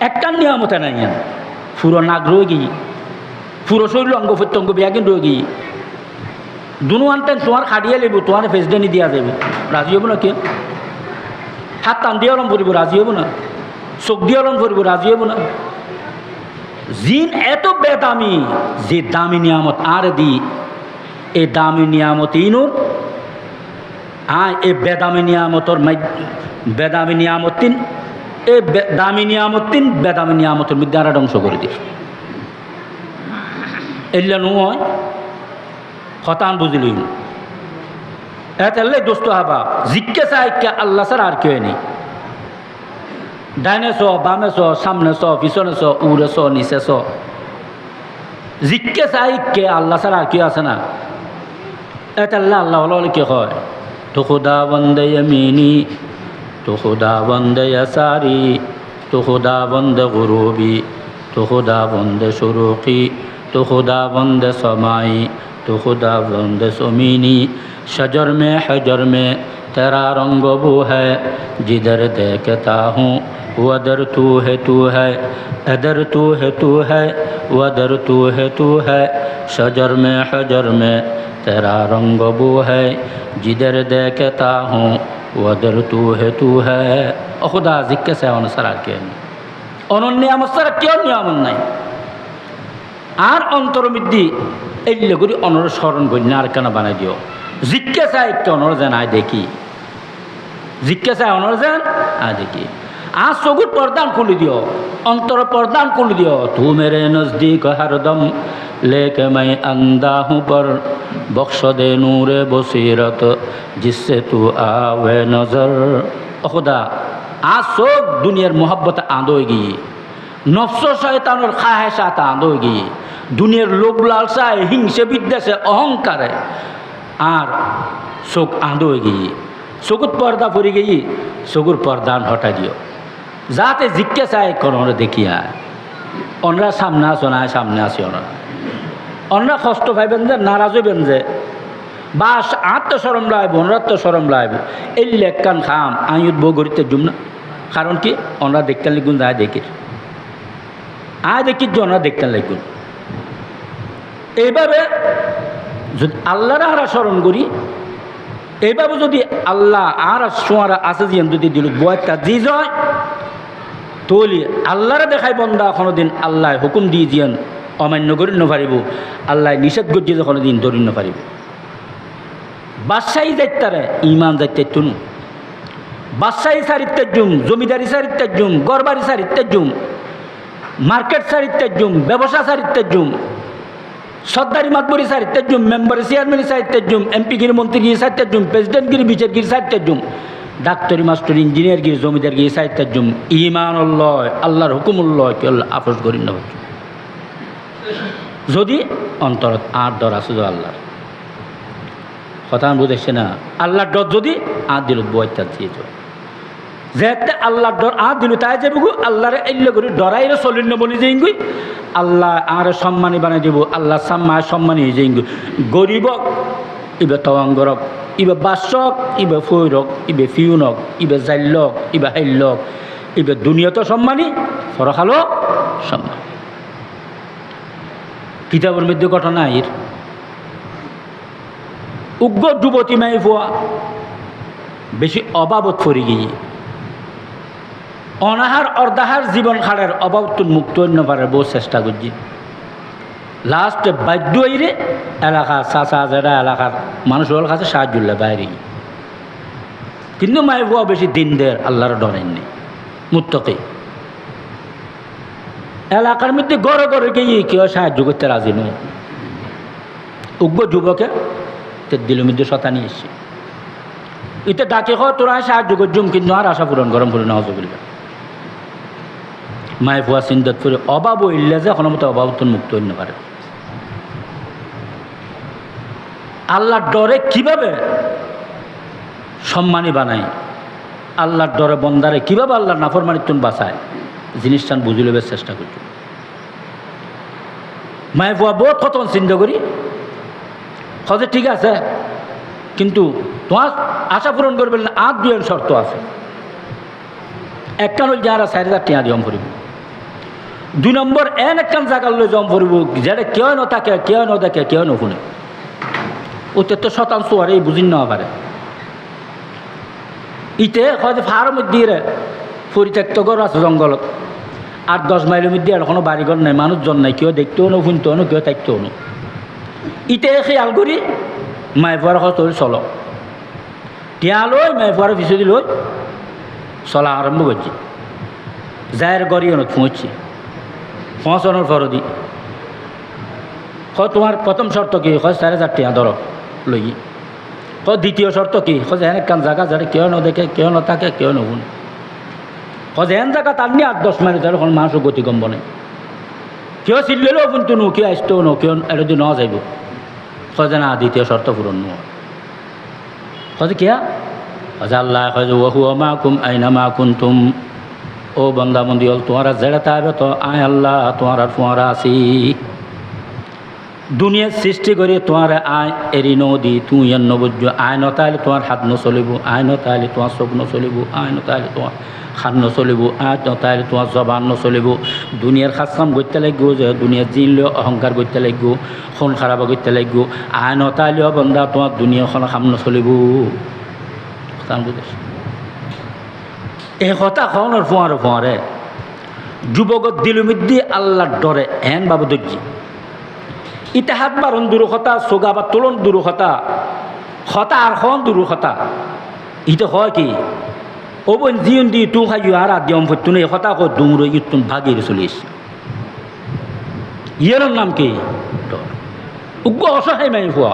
একটা নিয়ামতে নাই ইয়ান। পুরো নাক রয়ে গিয়ে পুরো শরীর অঙ্গ প্রত্যঙ্গ বিয়াগিন রয়ে গিয়ে দুনু আনতেন তোমার খাড়িয়ে লিব, তোমার প্রেসিডেন্টই দিয়া যাবে, রাজি হব না? কে হাত টান দিয়ে অলম করিব, রাজি হব না? চোখ দিয়ে অলম করিব, রাজি হব না? জিন এত বেদামি যে দামি নিয়ামত আর দি এই দামি নিয়ামত ইনুর এ বেদামি নিয়ামতর বেদামি নিয়ামতিন এ দামি নিয়ামতিন বেদামি নিয়ামতের মধ্যে আর ধ্বংস করে দিয়ে এলে নয় হতান বুঝলি এলে দোস্ত হাবা জিজ্ঞাসা আল্লাহ স্যার আর কেউ নেই। ডাইনে চ বামে চ সামনে চ পিছনে চ উড়ে চ নিচে চ জিজ্ঞাসা কে আল্লাহ ছাড়া আর কেউ আছে না? এতাল্লাহ আল্লাহ বলে কে হয় তো খুদা বন্দে মিনি তো খুদা বন্দে সারি তো খুদা বন্দে গুরুবি তো খুদা বন্দে সুরুকি তো খুদা বন্দে समाई तो खुदा बंद सुमीनी शजर में हजर में तेरा रंग वो है जिधर देखता हूँ वदर तू है अदर तू है वदर तू है शजर में हजर में तेरा रंग वो है जिधर देखता हूँ वदर तू है ओ खुदा जिक्र से अनुसार के অনন্য আমসার কেউ নিয়ামত নাই। আর অন্তর্মধ্যে এলে করি অনর স্মরণ করি না আর কেন বানাই দিও জিজ্ঞাসা একটা অনর যেন আয় দেখি জিজ্ঞাসা অনর যেন আয় দেখি आज चौगुर पर्दान खुल दियो अंतर पर्दान खुल दियो तू मेरे नज़दीक हरदम लेके मैं अंधा हूँ पर बख्श दे नूरे बसीरत जिससे तू आवे नज़र। खुदा आज सब दुनियार मोहब्बत आंदोगी नफ्स शैतानर ख्वाहिशात आंदोगी दुनियार लोभ लालसा हिंसे विद्वेषे अहंकारे और चोख आंदोगी चोखुत पर्दा पड़ी गई चोखुर पर्दान हटा दियो যাতে জিজ্ঞাসায় কোনো দেখিয়া অনরা সামনে আসো না সামনে আসি অনরা কষ্ট পাইবেন যে নারাজ হইবেন যে বাস আত্মসরম লাইব অনরাত্মসরম লাইব এই লেখান খাম আয়ুত বউ গড়িতে জুম না কারণ কি অনরা দেখতে লিখুন যায় দেখির দেখির যে অনরা দেখতে লিখুন এইভাবে যদি আল্লাহরা হারা স্মরণ করি এইভাবে যদি আল্লাহ আর সোয়ারা আছে যে যদি দিল বয়টা জি যায় তোলি আল্লাহরে দেখাই বন্দা কোনোদিন আল্লাহ হুকুম দিয়ে দিয়েন অমান্য করি নপারিব আল্লাহ নিষেধ করছে কোনোদিন ধরি নপারিব। বাদশাহী যাইতারে ইমান যাইতে তুনু বাদশাহী সারিত্বের জুম জমিদারি সারিত্বের জুম গড়বাড়ি সারিত্বের জুম মার্কেট সারিত্বের জুম ব্যবসা সারিত্বের জুম সর্দারি মাতবরি সারিত্বের জুম মেম্বার চেয়ারম্যান সারিত্বের জুম এমপিগিরি মন্ত্রীগিরি সারিত্বের জুম প্রেসিডেন্টগিরি বিচারগিরি সারিত্বের জুম ডাক্তারি মাস্টার ইঞ্জিনিয়ার গিয়ে জমিদার গিয়ে সাহিত্যের জুম ইমান উল্লয় আল্লাহর হুকুম উল্লয় কে আল্লাহ আপোষ করি না যদি অন্তরত আর ডর আছে আল্লাহর কথা বুঝেছে না আল্লাহর ডর যদি আর দিল বইটা দিয়ে যেতে আল্লাহর ডর দিল তাই যাবো আল্লাহরে এল্লে করে ডরাইলে চলিন না বলি যাইগুই আল্লাহ আর সম্মানী বানাই দিব আল্লাহ সাম্মায় সম্মানী হয়ে যাইগুই গরিব ইবে তওয়াঙ্গরক ইবে বাসক ইবে ফৈরক ইবে ফিউনক ইবে জাল্লক ইবে হাইল্লক ইবে দুনিয়াতে সম্মানী ফরখালো সম্মান কিতাবের মধ্যে ঘটনা এর উগ্র যুবতী মাই ফুয়া বেশি অভাবত পড়ে গিয়ে অনাহার অর্ধাহার জীবন খাড়ের অভাব তো মুক্ত অন্য পারে বহু চেষ্টা করছি লাস্টে বাধ্য হইরে এলাকা চাচা যারা এলাকার মানুষের কাছে সাহায্য বাইরে কিন্তু মাই ফুয়া বেশি দিন দেয় আল্লাহর ডরেন নেই মুত্তকি এলাকার মধ্যে গড়ে গড়ে গিয়ে কেউ সাহায্য করতে রাজি নয় উগ্র যুবকে দিলের মধ্যে শতানি এসছে এটা ডাকে হয় তোরা সাহায্য করছুম কিন্তু আর আশা পূরণ গরম করে না হজবিল্লা মায়ে ফুয়া চিন্তাত করে অভাব হইলে যে এখন মতো অভাব তো মুক্ত হইতে পারে আল্লাহর ডরে কিভাবে সম্মানী বানায় আল্লাহর ডরে বন্দারে কিভাবে আল্লাহর নাফরমানিত্বন বাঁচায় জিনিসটা বুঝে নেবার চেষ্টা করছি মায়ে ফুয়া বহুত কত চিন্তা করি হজে ঠিক আছে কিন্তু তোমার আশা পূরণ করবেন না আর দুয়ের শর্ত আছে একটা হল যারা 4,000 টাকা জম করিব 2 নম্বর একটা জায়গা লই জম করিব যেটা কেউ ন থাকে কেউ ন দেখে কেউ ন শুনে ওতে তো শতাংশ আর এই বুঝিন নেওয়া পারে ইতে হয়তো ফার মধ্যে পরিত্যক্ত ঘর আছে জঙ্গলত আর 10 মাইলের মধ্যে আর কোনো বাড়িঘর নাই মানুষজন নাই কেউ দেখতেও না শুনতেও না কেউ থাকতেও না ইতে খেয়াল করি মাই ফুয়ার কথা চলো টিয়া লই মাই ফুয়ার পিছু দিল চলা আরম্ভ করছি যায়ের গড়িয়ে পৌঁছছি পৌঁছানোর ফরদি তোমার প্রথম শর্ত কি 4,000 টাকা ধরো লই দ্বিতীয় শর্ত কি এনে কান জায়গা যারা কেউ ন দেখে কেউ ন থাকে কেউ ন শুনে এন জায়গা তার নিয়ে 8-10 মাইল তাহলে কোনো মানুষের গতি কম বনে কেউ চিল্লেও কিন্তু নো কেউ আসতেও নো কেউ এটা দি ন যাইব না দ্বিতীয় শর্ত পূরণ নোয়া কিয়া আল্লাহ ওহু মাকুম আইনা মা কুনতুম ও বন্দা বন্দি হল তোমারা যেটা তাইবে তো আয় আল্লাহ তোমার আর ফুয়ারা আছি দুনিয়ার সৃষ্টি করে তোমার আয় এরি নদী তুই এর নবজ্য আয় নতাইলে তোমার হাত নচলিব আয় নতাইলে তোমার চোখ নচলিব আয় নতাইলে তোমার হাত নচলিব আয় নতাইলে তোমার জবান নচলিব দুনিয়ার খাস কাম করতে লাগব যে দুনিয়ার জিনলেও অহংকার করতে লাগব খুন খারাপ করতে লাগব আয় নতাইলেও বন্ধা তোমার দুনিয়াখন খাম নচলিব বুঝেছ এই কথা খনের ফুঁয়ারে যুবকত দিলুর মধ্যে আল্লাহর ডরে এন বাবু দর্জি ইতিহাস বারণ দূর কথা সোগা বা তোলন দূর কথা আর খন দূর কথা ইতে হয় কি ও বোন জিয়ন দি তু খাই আর আদিয়ম ফতুন এই কথা কো দুমর ইতুন ভাগিয়ে চলিস ইয়ের নাম কি ডর উগ্র অসহায় মাই ফুয়া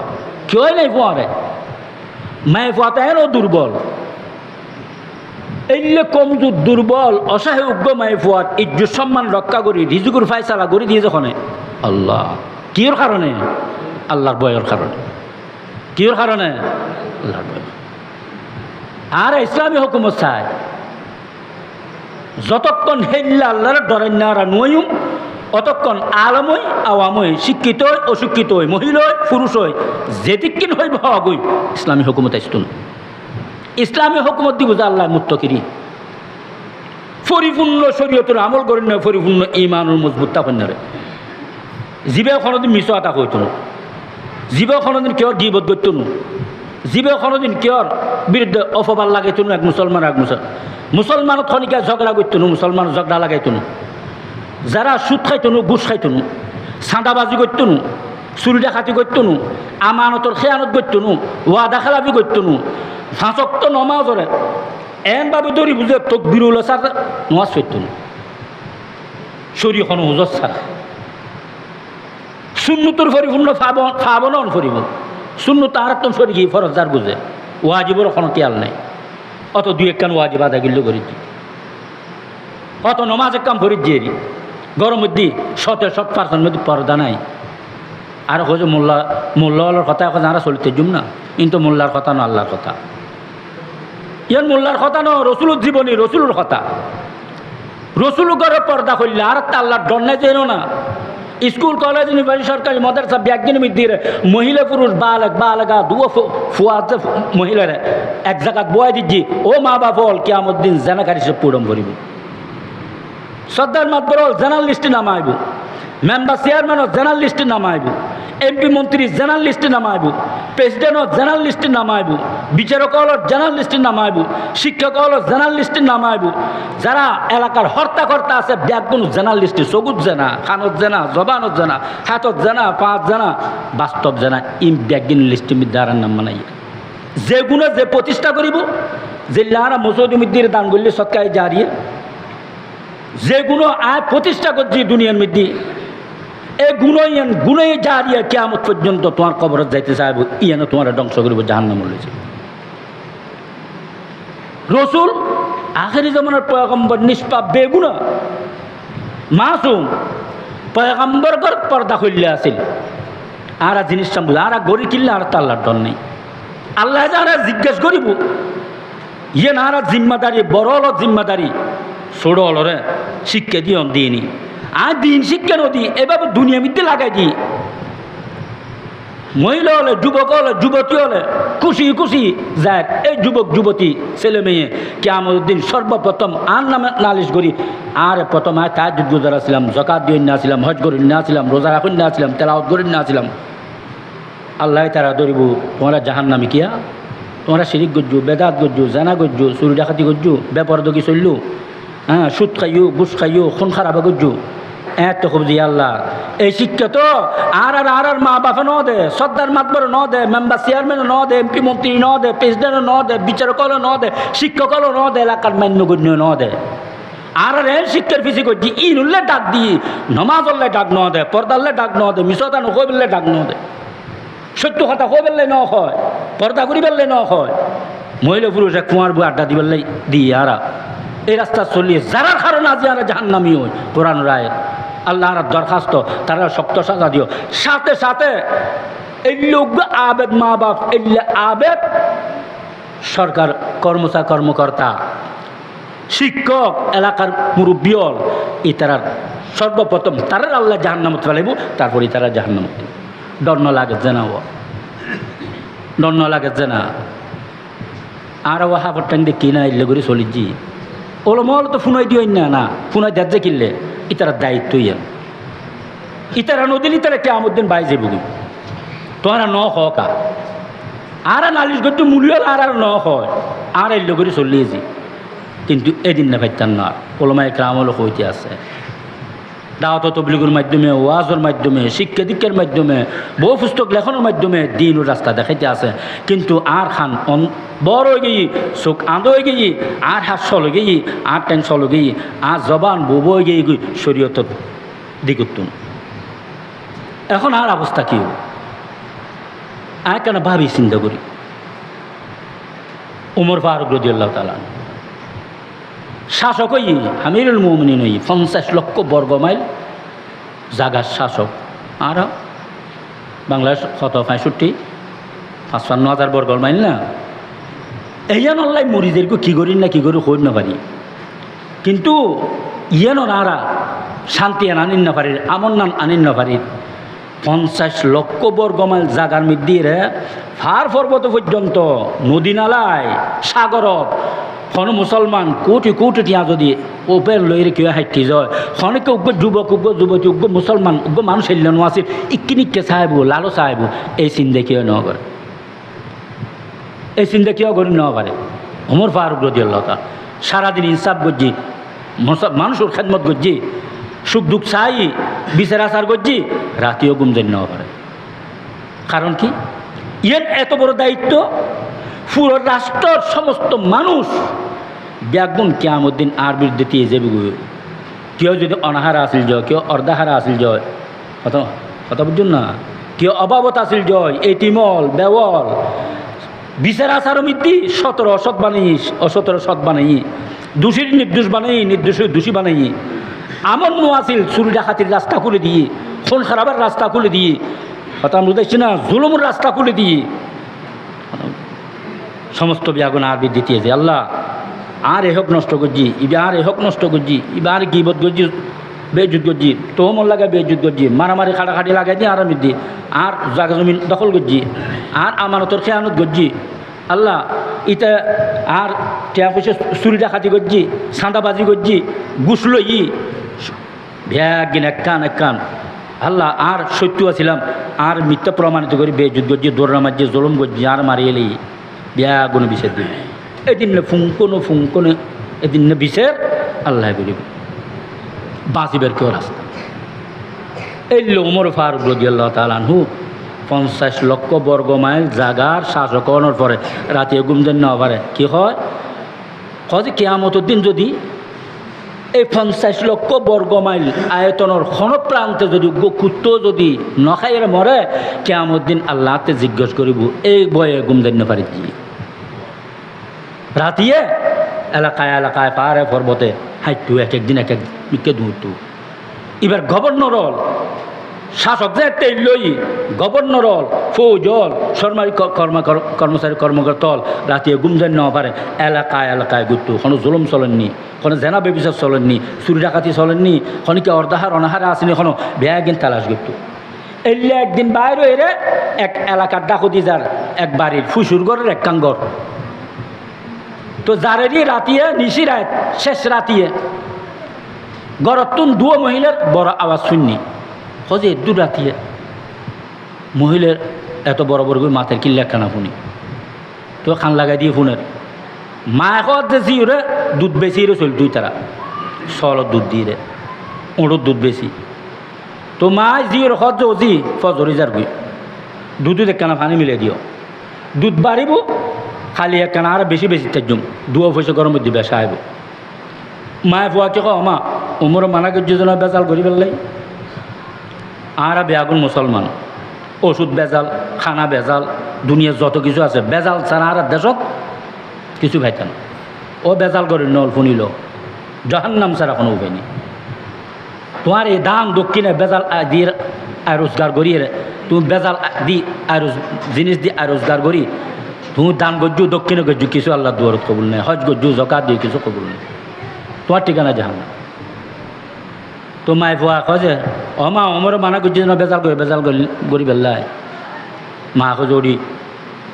কেউ নাই ফুয়ারে মাই ফুয়াতে এনও দুর্বল এইলে কমজোর দুর্বল অসহায় উগ্র মাই ফুয়াত ইজ্জত সম্মান রক্ষা করি রিজুকুর ফায়সালা করে দিয়ে যখন আল্লাহ কিয়র কারণে আল্লাহর বয়ের কারণে কিয়র কারণে আল্লাহর বয় আর ইসলামী হুকুমত চায় যতক্ষণ হেল্লা আল্লাহর ডরেন না আর নয়ুম অতক্ষণ আলমই আওয়ামই শিক্ষিত অশিক্ষিত মহিলা পুরুষ হই যেদিকিন হইব হগই ইসলামী হুকুমত আসতুন ইসলামী হুকুমত দিব যে আল্লাহ মুত্তকিরি পরিপূর্ণ শরীয়তের আমল করেন না পরিপূর্ণ ইমানুর মজবুত থাকেন না জীবে কোনোদিন মিছ আটা কইত না জীবে কোনোদিন কেউ গিবত করত না জীবে কোনোদিন কেউর বিরুদ্ধে অপবাদ লাগাইত না এক মুসলমান এক মুসলমানত খনিকা ঝগড়া করত না মুসলমান ঝগড়া লাগাইত না যারা সুদ খাইত না ঘুষ খাইত না চাঁদাবাজি করত না চুরি ডাকাতি করত না আমানতর খেয়ানত করত না ওয়াদা খেলাপি করত না ফাঁসক্ত নমাজরে এনভাবে ধরি বুঝে তোক বিরুল সার নমাজ করত না শরীয়খন হুজর ছাড়া সুন্নতর পরিপূর্ণ ফাবন ফরিব সুন্নত আর একদম সরি গিয়ে ফরজ যার বুঝে ওয়াজিবর কোনো তেয়াল নাই অত দুই একখান ওয়াজিব আদা গিল্ল করি অত নমাজ এক কাম ফরি দিয়ে গরম মধ্যে 70% মধ্যে পর্দা নাই আর হচ্ছে মোল্লাওয়ালার কথা এখন যারা চলিতে জুম না কিন্তু মোল্লার কথা না আল্লাহর কথা ইয়ার মোল্লার কথা ন, রসুলের জীবনী, রসুলের কথা। রসুল করে পর্দা করলে আর তা আল্লাহর ডর নাই যেন না। স্কুল কলেজ ইউনিভার্সিটি সরকারি মাদ্রাসা ব্যাগদিন মিদ্দির মহিলা পুরুষ বালক বালকা দুয়া ফুয়াতে মহিলারা এক জায়গাত বয় দিচ্ছি ও মা বাপ হল কিয়ামত দিন জেনাকারী সব পূরণ করিব। সর্দার মাতবর জেনারেল লিস্টে নামাইব, মেম্বার চেয়ারম্যানও জেনারেল লিস্টে নামাইব, এমপি মন্ত্রী জেনারেল লিস্টে নামাইব, প্রেসিডেন্টও জেনারেল লিস্টে নামাইব, বিচারক হল জেনারেল লিস্টে নামাইব, শিক্ষক হল জেনারেল লিস্টে নামাইব। যারা এলাকার হর্তাকর্তা আছে ব্যাগগুলো জেনারেল লিস্টে, সবুজ জেনা, খানত জেনা, জবানত জেনা, হাতত জেনা, পাঁচ জেনা, বাস্তব জেনা, ইম ব্যাগিন লিস্টে দ্বারার নাম মানাই। যেগুলো যে প্রতিষ্ঠা করিব, যে লারা মসৌদ মিদ্দির দান করলে সৎকায় জারিয়ে, যেগুলো আয় প্রতিষ্ঠা করছি দুনিয়ার মধ্যে, এই গুণই জারিয়া কিয়ামত পর্যন্ত তোমার কবরত যাইতে চাইব, ইয়ানো তোমার ধ্বংস করিব, জাহান্নামে লইছে। রসুল আখেরি জামানার পয়গম্বর, নিষ্পাপ বেগুনা মাসুম পয়গম্বর ঘর পর্দা করলে আসিল। আর জিনিসটা বুঝে আর গড়ি কিনলে আর আল্লাহর ডর নেই। আল্লাহ যারা জিজ্ঞেস করিব ইয়ে না আর জিম্মাদারি, বড় হল জিম্মাদারি, ছোট হল রে শিক্ষা দিও দিইনি। আর দিন শিক্ষা নদী এভাবে দুনিয়া মিথ্যে লাগাই দিই। মহিলা হলে, যুবক হলে, যুবতী হলে খুশি খুশি যায়। এই যুবক যুবতী ছেলে মেয়ে কিয়ামতের দিন সর্বপ্রথম আর নামে নালিশ করি। আর প্রথম আয় তাহাজ্জুদ গুজার আসলাম, যাকাত দিয়ে না আসলাম, হজ করি না আসলাম, রোজা রাখুন না আসলাম, তেলাওয়াত করি না আসলাম। আল্লাহ তারা ধরিব তোমরা জাহান্নামী কিয়া, তোমরা শিরিক গজ্জু, বেদাত গজ্জু, জানা গজ্জু, চুরি ডাকাতি গজ্জু, বেপরদগি চললু, হ্যাঁ সুদ খাইও, ঘুষ খাইও, খুন খারাপ গজ্জু। এত খুব জি আল্লাহ এই শিক্ষা তো আর মা বাপে ন দে, সর্দার মাতবর ন দে, মেম্বার চেয়ারম্যানও ন দে, এমপি মন্ত্রী ন দে, প্রেসিডেন্টও ন দে, বিচারকও ন দে, শিক্ষকও ন দে, এলাকার মান্যগণ্য ন দে। আর শিক্ষার পিছিয়ে করছি ইন উল্লে ডাক দিয়ে, নমাজ উল্লে ডাক ন দে, পর্দাল্লে ডাক ন দে, মিশতা নকই বললে ডাক ন দে, সত্য কথা কই বেললে ন হয়, পর্দা করি বেললে ন হয়। মহিলা পুরুষ এক কুমার বউ আড্ডা দিবেললে দিয়ে আরা এই রাস্তা চলিয়ে যারা কারণ আজ আর জাহান্নামী হয়। কোরআন রায় আল্লাহ আর দরখাস্ত তারা শক্ত সাজা দিও। সাথে সাথে এই লোক আবেদ মা বাপ, এলে আবেদ সরকার কর্মকর্তা, শিক্ষক, এলাকার মুরব্বিয়ল, এই তারা সর্বপ্রথম তারা আল্লাহ জাহান্নামত ফেলাইব, তারপরে তারা জাহান্নামত। ডর ন লাগে জানা, ও ডর ন লাগে জানা। আর ও হাফর টাইম দিয়ে কিনা এলে করে চলিছি ওলো মল তো ফোনাই দিও না, ফোনাই দেখ যে কিনলে ইতার দায়িত্ব ইয়া ইতারা নদীন ইতারা কিয়ামত দিন বাই যাবি তোরা ন হকা আর নালিশ করতে মূল্য আর ন হয় আর এলে করে চলিয়েছি। কিন্তু এদিন না পাইতাম না, ওলমায়ে কেরামও হইতে আছে। দাওয়াত তবলিগের মাধ্যমে, ওয়াজের মাধ্যমে, শিক্ষা দীক্ষার মাধ্যমে, বহু পুস্তক লেখনের মাধ্যমে দিন ও রাস্তা দেখাইতে আছে। কিন্তু আর খান বড় হয়ে গিয়ে, চোখ আঁদ হয়ে গিয়ে, আর হাত চল গিয়ে, আর টেন চল গিয়ে, আর জবান বব হয়ে গিয়ে শরীয়তর দিকুত্তুন। এখন আর অবস্থা কী হবে? আর কেন ভাবি চিন্তা করি। উমর ফারুক রাদিয়াল্লাহু তাআলা শাসক হই, আমিরুল মুমিনিন হই, 50 লক্ষ বর্গ মাইল জাগার শাসক। আর বাংলাদেশ কত 55,000 বর্গ মাইল না। এইয়ান অল্লাই মরিদেরকে কী করি না কী করি হইন না পারি। কিন্তু ইয়ান আরা শান্তি আনিন না পারি, আমন নাম আনিন না পারি। 50 লক্ষ বর্গ মাইল জাগার মধ্যে ফার পর্বত পর্যন্ত, নদী নালায়, সাগরত কোনো মুসলমান কোটি কোটি টিয়া যদি ওপের লইরে কেউ হাইটি যায়, খনকে উগ্র যুবক, উগ্র যুবতী, উগ্র মুসলমান, উগ্র মানুষ এলানো আছে, ইকিনিকে সাহেব লালো সাহেব এই চিন্তা কেউ ন করে, এই চিন্তা কেউ করি ন পারে। ওমর ফারুক রাদিয়াল্লাহু তাআলা সারাদিন ইনসাফ করছি, মানুষের খেদমত করছি, সুখ দুঃখ চাই, বিচার আচার করছি, রাতিও ঘুম যেন ন পারে। কারণ কি? এর এত বড় দায়িত্ব, পুরো রাষ্ট্রের সমস্ত মানুষ ব্যাগুন কিয়ামত দিন আর বিরুদ্ধে দিয়ে যাবে। কেউ যদি অনাহারা আসিল জয়, কেউ অর্ধাহারা আসিল জয়, কথা বুঝুন না, কেউ অভাবত আসিল জয়, এটিমল বেওয়াল বিচার আচার মিদ্দি 17 অসৎ বানাই, 17 সৎ বানাই, দোষীর নির্দোষ বানাই, নির্দোষীর দোষী বানাই, আমন আসিল চুরি ডাকাতির রাস্তা খুলে দিয়ে, খুন খারাপের রাস্তা খুলে দিয়ে, কথা বুঝাইছি না, জুলুমের রাস্তা খুলে দিয়ে। সমস্ত বিয়াগুন আর দিতে যে আল্লাহ আর এ হোক নষ্ট করছি ইবে আর এ হোক নষ্ট করছি ইবে আর গিবত করছি বেজুত করছি তোমর লাগাই বেজুত করছি মারামারি খাটাখাটি লাগাই দিই আর আমি দিই আর জায়গা জমিন দখল করছি আর আমানতর খেয়ানত করছি আল্লাহ ইটা আর টিয়া পয়সা চুরি ডাকাতি করছি সাঁদাবাজি করছি ঘুষ লই ভ্যাগিন এক কান আল্লাহ আর সত্য আছিলাম আর মিথ্যা প্রমাণিত করি বেজুত করছি দৌড়া মারছি জলম করছি আর মারিয়ে এলি বিয়াগুনো বিষের দিন এদিন ফুঙ্কনো এদিন বিষের আল্লাহ করিব বাঁচিবের কেউ রাস্তা এই ওমর ফারুক রাদিয়াল্লাহু তাআলা আনহু 50 লক্ষ বর্গ মাইল জাগার শাসকনের পরে রাতে ঘুম দেন না পারে কি হয় যে কিয়ামতের দিন যদি এই 50 লক্ষ বর্গ মাইল আয়তনের ক্ষণ প্রান্তে যদি কুত্ত যদি নখাইয়ের মরে কিয়ামতের দিন আল্লাহতে জিজ্ঞেস করিব এই বয়ে ঘুম দেন না পারি রাতিয়ে এলাকায় পাহাড়ে পর্বতে হাইটু এক একদিন এক এক মিকে দূরতু এবার গভর্নরল শাসক যে লই গভর্নরল ফৌজল সরকারি কর্মচারী কর্মকর্তল রাতিয়ে গুমজেন না পারে এলাকায় ঘুরতু কোনো জুলুম চলেননি কোনো জেনা বেবিচার চলেননি চুরি ডাকাতি চলেননি খনিকে অর্ধাহার অনাহারে আসেনি কোনো বেয়াগিন তালাশ ঘুরতু এলে একদিন বাইরে এরে এক এলাকার ডাকতি যার এক বাড়ির ফুসুর ঘরের এক কাঙ্গর তো যারেরই রাতিয়ে নিশি রাত শেষ রাতিয়ে গরতুন দুয়ো মহিলার বড় আওয়াজ শুননি হজে দু রাতিয়ে মহিলার এত বড় বড় করে মাথার কিল্লা খানা শুনি তো খান লাগাই দিয়ে ফোনের মা এখন যে জিওরে দুধ বেশি রে চল দুই তারা সলত দুধ দিয়ে রে ওঁড়োর দুধ বেশি তো মা জিওর হজ জি ফজরি যার গই দুধ একখানা পানি মিলে দিও দুধ বাড়িব খালি একখানা আর বেশি তেজুম দুয়ো পয়সা গরম মধ্যে বেসা আইব মায়ে ফুয়াকে কো মা উমর মানা যোজনা বেজাল করি পেলাই আর বেয়াগুন মুসলমান ওষুধ বেজাল খানা বেজাল দুনিয়ার যত কিছু আছে বেজাল ছাড়া আর দেশত কিছু খাইতেন ও বেজাল করে নল শুনিল জাহান্নাম ছাড়া কোনো উপায় নেই তোমার এই দান দক্ষিণে বেজাল দিয়ে রোজগার করি তুমি বেজাল দি জিনিস দিয়ে রোজগার করি তুমি দান গজ্জু দক্ষিণে গজ্জু কিছু আল্লাহ দুয়ারত কবুল নেই হজ গজ্জু জকাত দিয়ে কিছু কবুল নেই তোমার ঠিকানা জাহান্নাম তো মাই ফুয়া খোঁজে মা অমর মানা করছি না বেজাল করি বেল্লাই মা খোঁজ ওড়ি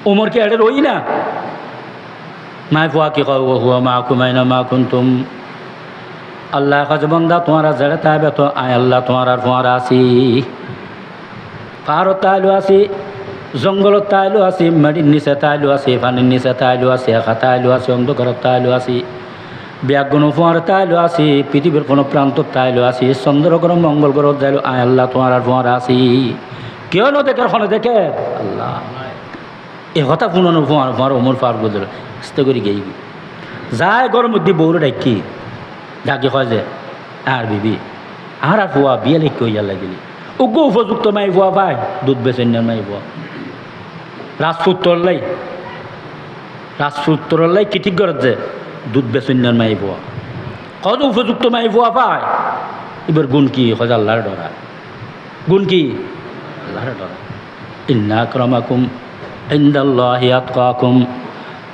ওমর কি এড়ে রই না মাই ফুয়া কি কো হুয়া মা কুমাই না মা কুন্তুম আল্লাহ খোঁজ বন্দা তোমারা জড়ে তাইবে তো আয় আল্লাহ তোমার আর ফুয়ারা আসি পাহাড়ত তাইলো আসি জঙ্গলত তাইলো আসি মাটির নিচে তাইলো আসি পানির নিচে তাইলো আসি একা তাইলো আসি অন্ধকারত তাইলো আসি ব্যাগুনো ফোঁয়ার তাইলো আসি পৃথিবীর কোনো প্রান্ত তাইলো আসি চন্দ্র গ্রহ মঙ্গল গ্রহ যাইলো আয় আল্লাহ তোমার আর ফোঁয়ার আসি কেউ ন দেখে ফোনে দেখে আল্লাহ এ কথা পুননো ফোঁয়ার ওমর ফারুক বদল আস্তে করে গেই যায় গরম মধ্যে বউরে ডাকি ডাকি হয় যে আর বিবি আর ফুয়া বিয়ে লিখ কই আল্লাহ দিলি ওগো উপযুক্ত মাই ফুয়া ভাই দুধ বেচেন মাই ফুয়া রাজপুত্রর লাই কি ঠিক করে যে দুধ বেচন্যার মাই বুয়া কত উপযুক্ত মাই বুয়া পায় এবার গুণ কি হজ আল্লাহর ডরা গুণ কি আল্লাহর ডরা ইন্না আক্রামাকুম ইনদাল্লাহি আতকাকুম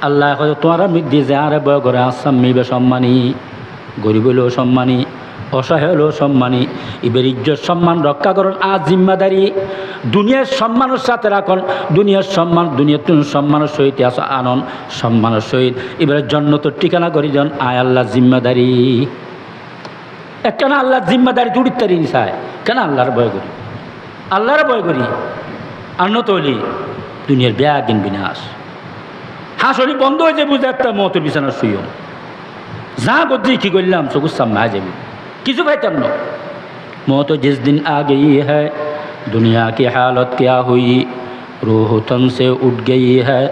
আল্লাহ হয়তো তোমার মধ্যে যে আরে বয় করে আসামিবে সম্মানী গরিব হলেও সম্মানী অসহায় হলেও সম্মানী এবার ইজ্জত সম্মান রক্ষা করুন আজ জিম্মাদারি দুনিয়ার সম্মানের সাথে রাখুন দুনিয়ার সম্মান দুনিয়ার সম্মানের সহিত আসা আনন সম্মানের সহিত এবারে জন্নত ঠিকানা করি যান আয় আল্লাহ জিম্মাদারি কেন আল্লাহর জিম্মাদারি জুড়িতারি চায় কেন আল্লাহর ভয় করি আর নতলি দুনিয়ার ব্যাগিন বিনাশ হাসলি বন্ধ হয়েছে বুঝে একটা মতের বিছানার শুইও যা করছি কি করলাম চকুর সামনে আ যাবি কিছু পাইতাম না मौत जिस दिन आ गई है दुनिया की हालत क्या हुई रूह तन से उठ गई है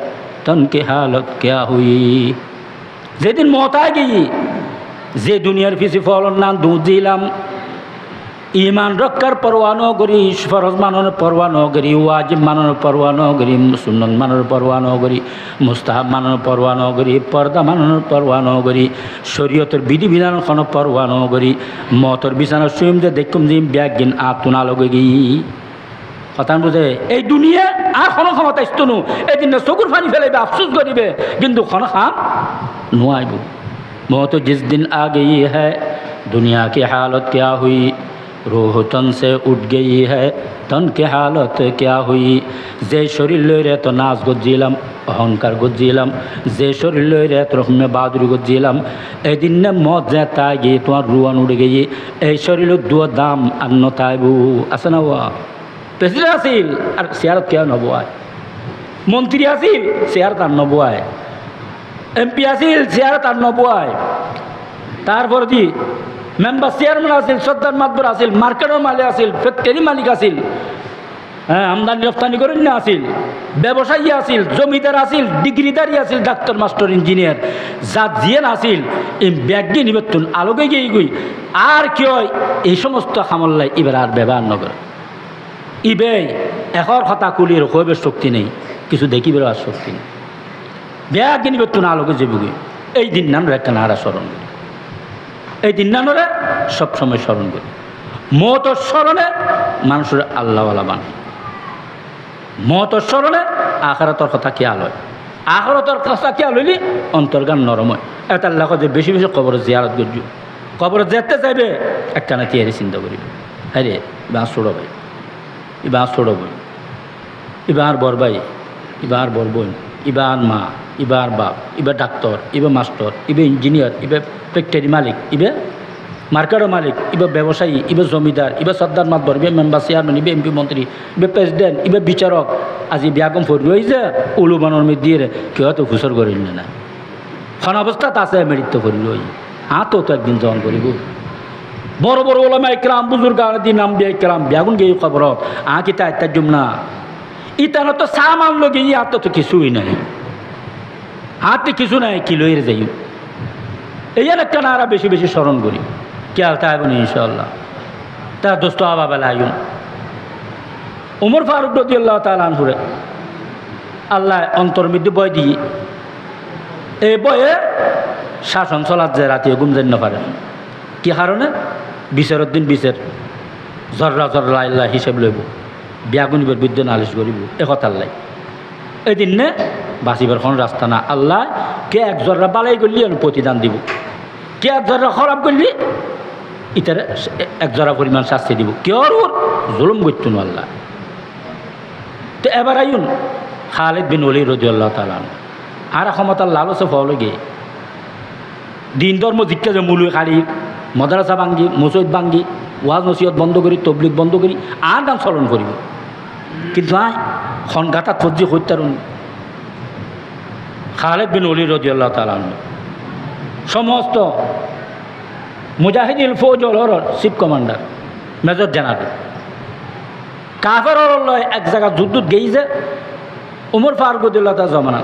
तन की हालत क्या हुई যেদিন মত আ গই যে দুনিয়ার পিছে ফলন না দুধ দিলাম ইমান রক্ষার পরোয়া ন করি ফরজ মাননের পরোয়া ন করি ওয়াজিব মাননের পরোয়া ন করি সুন্নত মাননের পরোয়া ন করি মুস্তাহাব মাননের পরোয়া ন করি পর্দা মাননের পরোয়া ন করি শরীয়তের বিধিবিধান কোনো পরোয়া ন করি মতর বিছানার সুইম যে দেখুম যে ব্যাগ গিন আতুন আলোকে গি কথা বুঝে এই দুনিয়া আর কোনো ক্ষমতা স্তনু এদিন চকুর পানি ফেলাইবে আফসোস করিবে কিন্তু কোনো খাম নোয়াইব মৌত জিস দিন আ গই হ্যায় दुनिया की हालत क्या हुई रूह तन से उठ गई है तन की हालत क्या हुई जे शरीर लैरे तो नाच গজ্জিলাম অহংকার গজ্জিলাম যে শরীর লইরে রহমে বাহাদুরি গজ্জিলাম এদিন না মত যে তাই গিয়ে তোমার রুয়ান উড়ে গিয়ে এই শরীরের দুয়া দাম আন্ন তাইবু আছে না ওয়া প্রেসিডেন্ট আছিল আর চেয়ারত কেউ নবয় মন্ত্রী আছিল চেয়ার তার নবয় এমপি আছিল চেয়ার তার নবয় তারপর দি মেম্বার চেয়ারম্যান আছিল সর্দার মাতবর আছিল মার্কেটের মালিক আছিল ফ্যাক্টরি মালিক আছিল হ্যাঁ আমদানি রপ্তানি করেন না আছিল ব্যবসায়ী আছিল জমিদার আছিল ডিগ্রিদারি আছিল ডাক্তার মাস্টার ইঞ্জিনিয়ার যা জিয়েন আছিল এই ব্যাগি নিবেতন আলোকে গিয়ে গই আর কি হয় এই সমস্ত খামল্লাই এবার আর ব্যবহার নগর ইবে এখর কথা কুলির হইবে শক্তি নেই কিছু দেখিবের আর শক্তি নেই ব্যাগি নিবেতন আলোকে যাবি এই দিন নাম একটা নাড়া স্মরণ করি এই দিন নানরে সবসময় স্মরণ করি মৌতর স্মরণে মানুষের আল্লাহওয়ালা বান মৌতর স্মরণে আখারাতর কথা খেয়াল হয় আখারাতর কথা খেয়াল হইলি অন্তর্গান নরম হয় এটা আল্লাহ যে বেশি বেশি কবর জিয়ারত করছ কবর যেতে চাইবে একটা না তিয়ারি চিন্তা করিবে হ্যাঁ রে এবার ছোড়ো ভাই এবার ছোড়ো বোন এবার বর ভাই এবার বর বোন এবার মা এবার বাপ এবার ডাক্তার এবার মাস্টার এবার ইঞ্জিনিয়ার এবার ফ্যাক্টরি মালিক এবার মার্কেটের মালিক এবার ব্যবসায়ী এবার জমিদার এবার সর্দার মাতবর এবার মেম্বার চেয়ারম্যান এবার এমপি মন্ত্রী এবার প্রেসিডেন্ট এবার বিচারক আজি বিয়াগম ফরি হয়েছে উলু বানর মধ্যে দিয়ে কেউ তো খুচর করিল না খন অবস্থাত আছে মৃত্যু করিল তো একদিন জন করিব বড় বড় ওলামা ইকরাম বুজুর্গ দিন নাম বিয়া ইকরাম বিয়াগুন গিয়ে খবর কি তাই জুম না ইতানো তো সামান লগে আর তো কিছুই নাই হাতে কিছু নাই কি লইরে যাই এই একটা নারা বেশি বেশি স্মরণ করি কে তাই বলি ইনশাল্লাহ তার দোস্ত আবাবেলা আইন উমর ফারুক রাদিয়াল্লাহু তাআলা আনহুরে আল্লাহ অন্তর মধ্যে বয় দিয়ে এই বয়ে শাসন চলার যে রাতে ঘুম যেন পারে কি কারণে বিচারের দিন বিচার জর্রা জর্রা আল্লাহ হিসেব লইব বিয়াগুনিবার বিরুদ্ধে নালিশ করিব এ কথার লাই এদিন নে বাঁচিবার কোনো রাস্তা না আল্লাহ কে এক জর্রা বালাই করলি আমি প্রতিদান দিব কে এক জর্রা খারাপ করলি ইতার এক জরা পরিমাণ শাস্তি দিব কেউ ওর জুলুম করত না আল্লাহ তো এবার আইন খালিদ বিন ওয়ালিদ রাদিয়াল্লাহু তাআলা আর ক্ষমতার লালসে ফলে গিয়ে দিন ধর্ম শিক্ষা যে মূল খালি মাদ্রাসা ভাঙ্গি মসজিদ ভাঙ্গি ওয়াজ নসিহত বন্ধ করি তবলিগ বন্ধ করি আর দাম স্মরণ করিব কিন্তু আয় খনগাতা ফজি হত্যারণ খালিদ বিন ওয়ালিদ রাদিয়াল্লাহু তাআলা সমস্ত মুজাহিদিন ফৌজ চিফ কমান্ডার মেজর জেনারেল কাফের লয় এক জায়গা যুদ্ধত গেইছে উমর ফারুক রাদিয়াল্লাহু তাআলা জমানা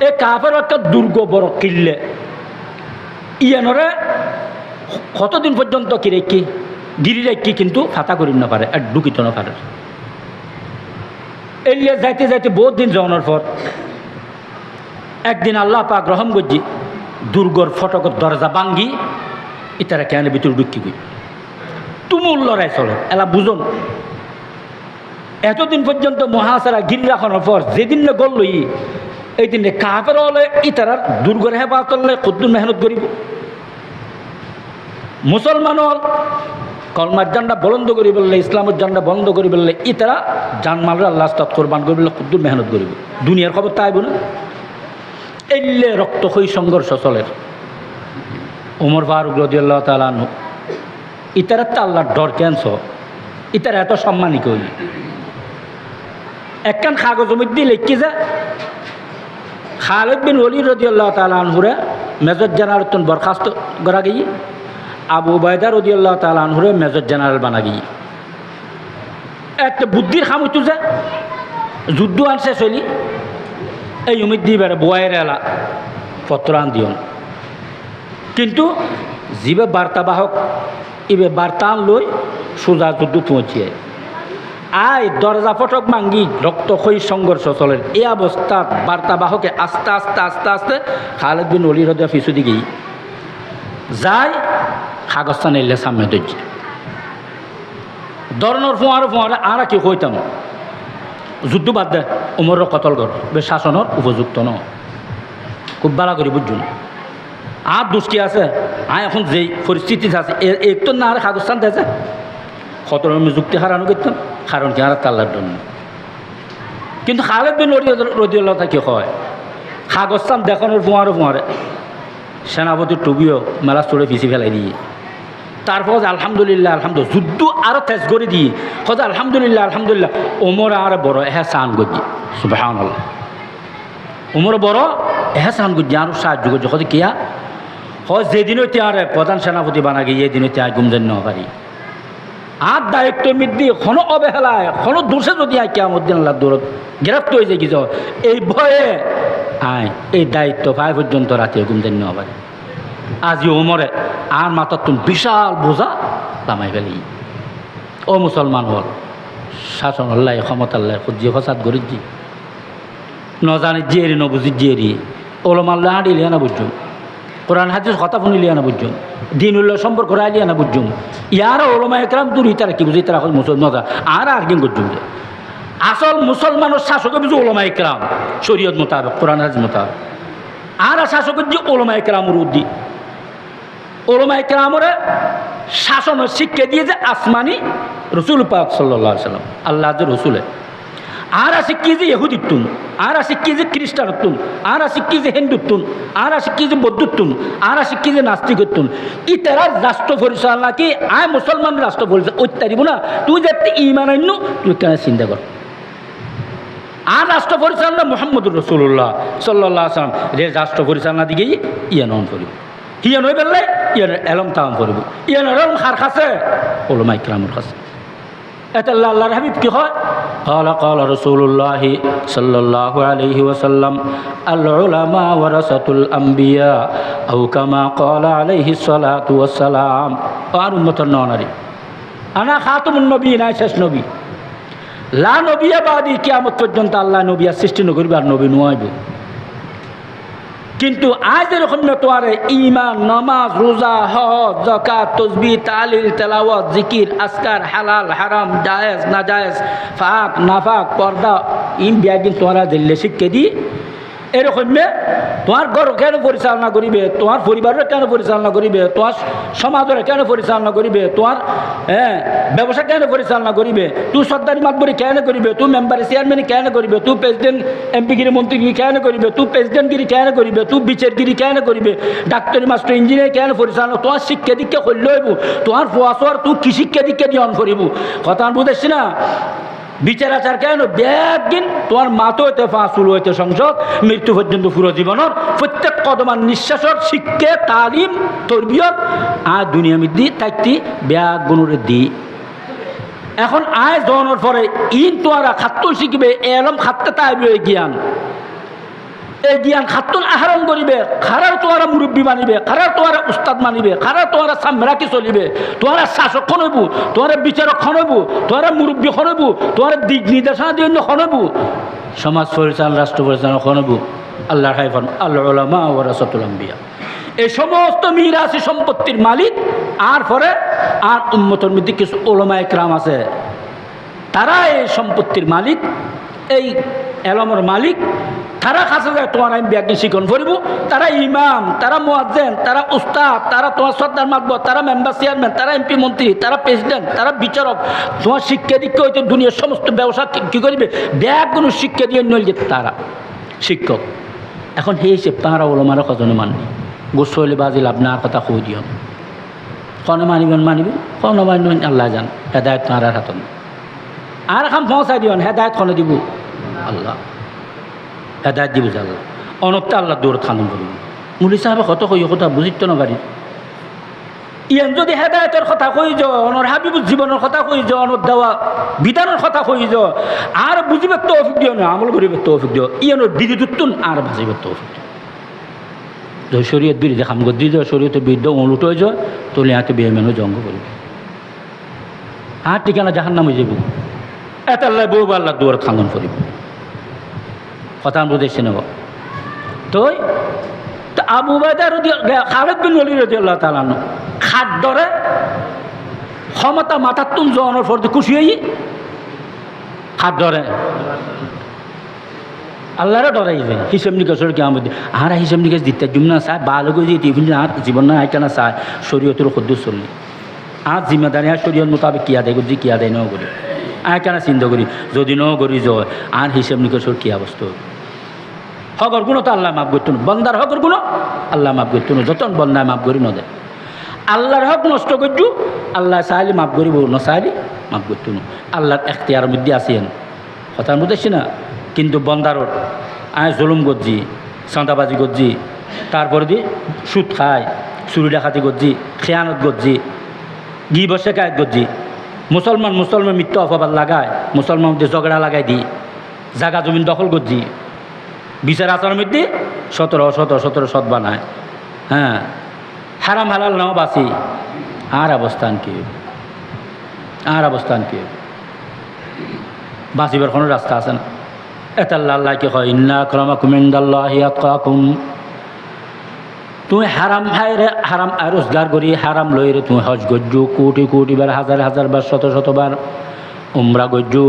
এই কাফের একটা দুর্গ বড় কিল্লে ইয়ানরে কতদিন পর্যন্ত কি রেখি গিরি রেখি কিন্তু ফাতা করি না পারে আর ঢুকিত না পারে এলিয়ে যাইতে যাইতে বহুত দিন যাওয়ানোর পর একদিন আল্লাহ পাক রহম গজ্জি দুর্গর ফটকর দরজা ভাঙ্গি ইতারা কেন ভিতরে ঢুকি গই তুমুল লড়াই চলে এলা বুঝুন এতদিন পর্যন্ত মহাসারা গিরি রাখানোর পর যেদিন না গল লই এই দিন কাফের হলে ইতারার দুর্গর হেফাজত হলে কদ্দুর মেহনত করিব মুসলমান হল কলমার জান্ডা বন্ধ করি বললে ইসলামের জান্ডা বন্ধ করি বললে ইতারা জানমালের আল্লাহ কোরবান করি বললে কদ্দুর মেহনত করিব দুনিয়ার খবর তাইব না এলে রক্তক্ষয়ী সংঘর্ষ চলে উমর ফারুক রাদিয়াল্লাহু তাআলা আনহু ইতারা তো আল্লাহর ডর কেনছ ইতারা এত সম্মানী কই একখান কাগজ মধ্যে লিখি যে খালিদ বিন ওয়ালিদ রাদিয়াল্লাহু তাআলা আনহুরে মেজর জেনারেল বরখাস্ত করা গিয়ে আবু উবাইদা রাদিয়াল্লাহু তাআলা আনহুরে মেজর জেনারেল বানা গিয়ে একটা বুদ্ধির খামুতো যে যুদ্ধ আনছে চলি এই উমিদ দিবার বয়ের এলা পত্র আন দিও কিন্তু যিবে বার্তাবাহক ইবে বার্তা আন লই সোজা যুদ্ধ পৌঁছিয়ে আয় দরজা ফটক ভাঙ্গি রক্তক্ষয়ী সংঘর্ষ চলে এই অবস্থাত বার্তাবাহকে আস্তে আস্তে আস্তে আস্তে খালিদ বিন ওয়ালিদ রাদিয়াল্লাহু পিছু দিকে যায় কাগজটা নিলে সামনে ধরছে ধরনের ফোঁয়ারে আর কি কইতাম যুদ্ধ বাদ দে উমরের কতল কর বে শাসনের উপযুক্ত ন খুব ভালো করে বুঝুন আর দুষ্টি আছে এখন যেই পরিস্থিতি আছে একটু না আর খাদস্থান দিয়েছে কত যুক্তি হারানো করতাম কারণ কি আর তাল্লার জন্য কিন্তু খালেদ বিন রদিউল্লাহ কি হয় খাগস্থান দেখানোর ফোঁয়ারে সেনাপতির টুবিও মেলা চড়ে পিছিয়ে ফেলাই দিয়ে তারপর আলহামদুলিল্লাহ যুদ্ধ আরো তেজ করে দিয়ে কথা আলহামদুলিল্লাহ ওমর আর বড় এহসান গজি সুবহানাল্লাহ ওমর বড় এহসান গজি আরো সাহায্য করছে কথা কিয়া হয় যেদিনও আর প্রধান সেনাপতি বানা গিয়ে এই দিনও আর গুমজেন না পারি আর দায়িত্বের মধ্যে কোনো অবহেলায় কোনো দোষে যদি কিয়ামতদিন আল্লাহ দূরত গ্রেফতার হয়ে যায় কিছু এই ভয়ে এই দায়িত্ব পায় পর্যন্ত রাতে গুমজেন না পারি আজি ওমরে আর মাথার তুমি বিশাল বোঝা নামাই ফেলি ও মুসলমান হল শাসন আল্লাহ ক্ষমতা আল্লাহ খুঁজিয়ে ফসাদ গরিজি নজানি জিয়েরি নবুজি জিয়েরি ওলমাল্লাহ হাঁটি লিয়া না বুঝুম কোরআন হাদিস কথা শুনি লিয়া না বুঝুম দিন উল্লাহ সম্পর্ক করাই লিয়া না বুঝুম ইয়ার ওলমা একরাম দূরই তারা কি বুঝি তারা মুসলমান নজা আর একদিন বুঝুম যে আসল মুসলমানের শাসক বুঝু ওলমা একরাম শরীয়ত মোতাবেক কোরআন হাদিস মোতাবেক আর শাসকের যে ওলমা একরামর উদ্দি ওলমা একরামরে শাসনের শিক্ষা দিয়ে যে আসমানি রসুল পাক সাল্লাল্লাহু আলাইহি সাল্লাম আল্লাহ রসুলে আর শিক্ষি যে ইহুদিত্তুন আর শিক্ষি যে খ্রিস্টানত্তুন আর শিক্ষি যে হিন্দুত্তুন আর শিক্ষি যে বৌদ্ধত্তুন আর শিক্ষি যে নাস্তিকত্তুন ইতারা রাষ্ট্র পরিচালনা কি আয় মুসলমান রাষ্ট্র পরিচালনা ওইতারিব না তুই যাতে ইমান আইন তুই কেন চিন্তা কর আর রাষ্ট্র পরিচালনা মুহাম্মদুর রাসূলুল্লাহ সাল্লাল্লাহু আলাইহি সাল্লাম রে রাষ্ট্র পরিচালনা দিকে ইয়া নন করিব হিয়া নই বেললে ইয়ার এলম তাম করিব ইয়ার এলম খার খাসে ওলামা ইকরামের কাছে এটা আল্লাহর হাবিব কি হয় قال رسول الله صلى الله عليه وسلم العلماء ورثة الأنبياء أو كما قال عليه الصلاة والسلام আর উম্মতের ননারি আনা খাতুমুন নবীন শেষ নবী লা নবিয়া বাদি কিয়ামত পর্যন্ত আল্লাহ নবী আর সৃষ্টি নকরিবে আর নবী নয় কিন্তু আজ এরকম তোমার ইমান নামাজ রোজা হজ যাকাত তাসবিহ তাহলিল তেলাওয়াত জিকির আসকার হালাল হারাম জায়েজ নাজায়েজ ফাক নাফাক পর্দা ইন বিয়াগিন তোমরা দিল্লে শিক্ষা দি এরকম তোমার ঘর কেন পরিচালনা করিবে তোমার পরিবারের কেন পরিচালনা করিবে তোমার সমাজের কেন পরিচালনা করিবে তোমার ব্যবসা কেন পরিচালনা করিবে তুই সরকারি মাতবরি কেন করিবে তুই মেম্বারি চেয়ারম্যান কেন করিবে তুই প্রেসিডেন্ট এমপিগিরি মন্ত্রীগিরি কেন করিবে তুই প্রেসিডেন্টগিরি কেন করিবে তুই বিচারগিরি কেন করিবে ডাক্তারি মাস্টার ইঞ্জিনিয়ার কেন পরিচালনা তোমার শিক্ষা দীক্ষা করলে হইব তোমার ফুয়াশোয়ার তুই কি শিক্ষা দীক্ষা দিয়ে অন করিব কথা বুঝেছি না বিচার আচার কেন ব্যাগিন তোমার মাতো হইতে ফাঁসুল হইতে সংসদ মৃত্যু পর্যন্ত পুরো জীবনের প্রত্যেক কদমান নিঃশ্বাসর শিক্ষা তালিম তরবিয়ত আর দুনিয়া মিদি থাকতি ব্যাগ গুণরে দি এখন আয় জনের পরে ইন তোরা খাদ্য শিখবে এলম খাদ্যে তাইবে জ্ঞান এই জ্ঞান খাদ্যন আহরণ করিবে খারার তোরা মুরব্বী মানিবে খারার তোরা উস্তাদ মানিবে খারার তোরা সামরাকি চলিবে তোরা শাসক খনব তোরা বিচারক খনব তোরা মুরব্বী খনব তোরা দিক নির্দেশনা দিয়ে খনব সমাজ পরিচালনা রাষ্ট্র পরিচালনা খনব আল্লাহ হাইফান আল্লাহ উলামা ওয়ারাসাতুল আম্বিয়া এই সমস্ত মিরাসি সম্পত্তির মালিক আর পরে আর উম্মতের মধ্যে কিছু উলামা ইকরাম আছে তারা এই সম্পত্তির মালিক এই এলমের মালিক তারা কাছে যায় তোমার আমি ব্যাগি শিখন করব তারা ইমাম তারা মুয়াজ্জিন তারা উস্তাদ তারা তোমার সর্দার মাতবর তারা মেম্বার চেয়ারম্যান তারা এমপি মন্ত্রী তারা প্রেসিডেন্ট তারা বিচারক তোমার শিক্ষা দীক্ষা হইতে দুনিয়ার সমস্ত ব্যবসা কী করিবে ব্যাগগুলো শিক্ষা দিয়ে নইল যে তারা শিক্ষক এখন সেই হিসেবে তাঁরা ওলমারা কজনে মাননি গোসলে বাজিল আপনার কথা কই দিও কনে মানিবেন কনে মানিবেন আল্লাহ জান হেদায়ত তাঁরা হাতন আর এখন পৌঁছাই দিও হেদায়ত কনে দিব আল্লাহ হেদায়ত দিব আল্লাহ অনত্তা আল্লাহ দৌড় খানুন করিব মুলি সাহেবে কত কই কথা বুঝিত না গাড়ি ইয়ান যদি হেদায়তের কথা কই যাও অনর হাবিবুর জীবনের কথা কই যাও অনর দেওয়া বিধানের কথা কই যাও আর বুঝিবে তৌফিক দিও না আমল করিবে তৌফিক দিও ইয়ানোর দিদি দুতুন আর ভাজিবে তৌফিক দিও শরীয়ত বিরুদ্ধে খাম করে দিয়ে শরীয়তের বিরুদ্ধে অনুট হয়ে যায় তোলে হাতে বিয়ে মেনু জঙ্গ করিবে আর ঠিকানা জাহান নামে যাব এত আল্লাহ বউ আল্লাহ দুয়ার খান্দন করিব কথা আমরা দেখছি নেব তো আবু উবাইদা খালিদ বিন ওয়ালিদ রাদিয়াল্লাহু তাআলা খাদ্যরে ক্ষমতা মাথার তুন জনের ফর্দে খুশি হই হাত ধরে আল্লাহরে ডরাই যায় হিসাব নিকাশের কি আমাদের আর হিসাব নিকাশ দিতে জুমনা চায় ভালো করে দিয়ে টিফিন আর জীবন না আইটা না চায় শরীয়তের সদ্য চললি আর জিম্মেদারি আর শরীয়ত মোতাবেক কি আদায় করছি কি আদায় ন করি আর কেন চিন্তা করি যদি ন করি জয় আর হিসাব নিকাশের কি অবস্থা হবে হকর গুণ তো আল্লাহ মাফ করতো না বন্দার হকর গুণ আল্লাহ মাফ করতো না যতন বন্দায় মাফ করি নদে আল্লাহর হক নষ্ট করছু আল্লাহ চাইলে মাফ করিব ন চাইলে মাফ করতো না আল্লাহর এখতিয়ার মধ্যে আসেন কথার মধ্যে না কিন্তু বন্দারর আয় জুলুম করছি চাঁদাবাজি করছি তারপরে দিয়ে সুদ খায় চুরি ডাকাতি করছি খেয়ানত করছি গিবত শেখায়ত করছি মুসলমান মিথ্যা অপবাদ লাগায় মুসলমানদের ঝগড়া লাগাই দিই জাগা জমিন দখল করছি বিচার আচার মধ্যে 17 সৎ বানায় হ্যাঁ হারাম হালাল নাও বাসি আর অবস্থান কি বাঁচিবার কোনো রাস্তা আছে না এতাল্লা আল্লাহকে হয় ইন্না আক্রামাকুম ইনদাল্লাহি আতকাকুম তুমি হারাম হায়রে হারাম রোজগার করি হারাম লইরে তুমি হজ গজ্জু কোটি বার হাজার বার শত বার উমরা গজ্জু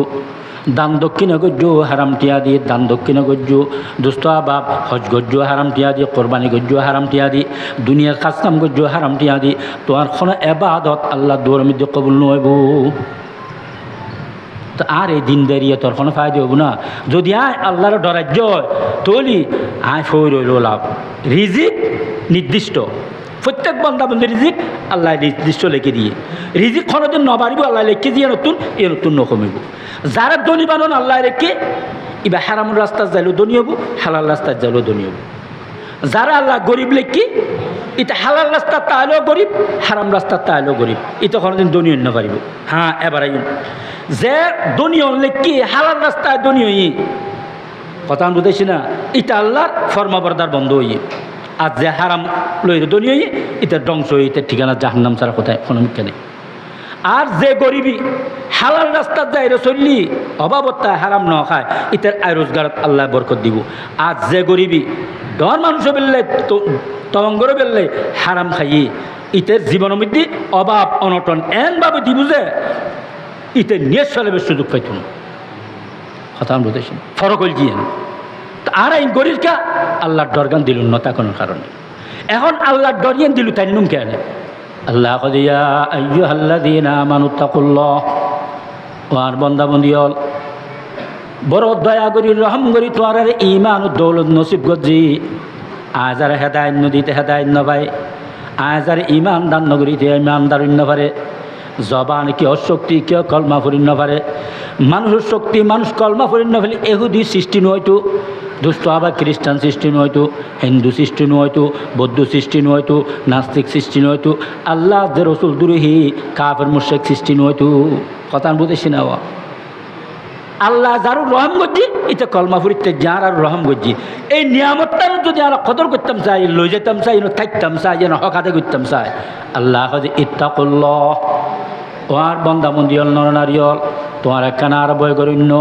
দান দক্ষিণে গজ্জু হারাম টিয়া দিয়ে দান দক্ষিণে গজ্জু দুস্থ বাপ হজ গজ্জু হারাম টিয়া দিয়ে কোরবানি গজ্জু হারাম টিয়া দি দুনিয়ার কাজ কাম গজ্জু হারাম টিয়া দি তোমার কোনো এবাদত আল্লাহ দুয়ার মধ্যে কবুল নইব তো আর এই দিন দাঁড়িয়ে তোর কোনো ফায়দা হব না যদি আয় আল্লাহর ডরাজ্য তলি আয় ফই রইল লাভ রিজিক নির্দিষ্ট প্রত্যেক বন্দাবন্দির রিজিক আল্লাহ নির্দিষ্ট লিখে দিয়ে রিজিক কোনোদিন নবাড়িব আল্লাহ লিখে দিয়ে নতুন নকমিব যারা ধনী বানন আল্লাহ রেখে এবার হারাম রাস্তার যাইলেও ধনী হব হালাল রাস্তার যাইলেও ধনী হব যারা আল্লাহ গরিব লেখি এটা হালাল রাস্তার তাহলেও গরিব হারাম রাস্তার তাহলেও গরিব এটা কোনোদিন ধনী অন্য পারিব হ্যাঁ এবার আইন যে ধনী লেখি হালাল রাস্তায় ধনী হই কথা আমি বুঝেছি না এটা আল্লাহর ফরমাবরদার বন্ধ হই আর যে হারাম লইরে ধনী হই এটা ধ্বংস হই এটা ঠিকানা জাহান্নাম ছাড়া কোথায় কোনো মিথ্যা নেই আর যে গরিবী হালাল রাস্তার যাইরে চললি অভাবত্তায় হারাম ন খায় ইতার আয় রোজগারত আল্লাহ বরকত দিব আর যে গরিবী ডর মানুষ বেললে তরঙ্গর বেললে হারাম খাইয়ে ইতের জীবনের মধ্যে অভাব অনটন এনভাবে দিব যে ইতে নিয়ে চলেবের সুযোগ পাইত না কথা আমি বুঝেছি ফরক হল গিয়ে আর এই গরিবকা আল্লাহর ডরগান দিল না তা কোনো কারণে এখন আল্লাহর ডরিয়ান দিল তাই নুম কেন আল্লাহ কদিয়া আইয়ুহাল্লাযীনা আমানুত্তাকুল্লাহ ও আর বন্দাবন্দি হল বড় দয়া করি রহম করি তোমার ইমান ও দৌলত নসিব করছি আজ আর হেদায়ত নদীতে হেদায়ত নভাই আজ আর ইমান দান নগরীতে ইমান দারুণ্য পারে জবান কি অশক্তি কেউ কলমা ফুরিন্ন পারে মানুষের শক্তি মানুষ কলমা ফুরিন্ন ফেলে এহুদি সৃষ্টি নয়তো দুষ্ট আবার খ্রিস্টান সৃষ্টি নয়তো হিন্দু সৃষ্টি নয়তো বৌদ্ধ সৃষ্টি নয়তো নাস্তিক সৃষ্টি নয়তো আল্লাহ যে রসুল দুরুহি কাফের মুশরিক সৃষ্টি নয়তো কথা বুঝেছি না আল্লাহ যারও রহম করছি এটা কলমা ফুরিতে যার আর রহম করছি এই নিয়ামতটার যদি আমরা কদর করতাম চাই লই যেতাম চাই থাকতাম চাই যেন হকাতে করতাম চাই আল্লাহ কাজে ইত্তাকুল্লাহ তোমার বন্দাবন্দি হল নরনারী হল তোমার একখানা আর বয় করিন্য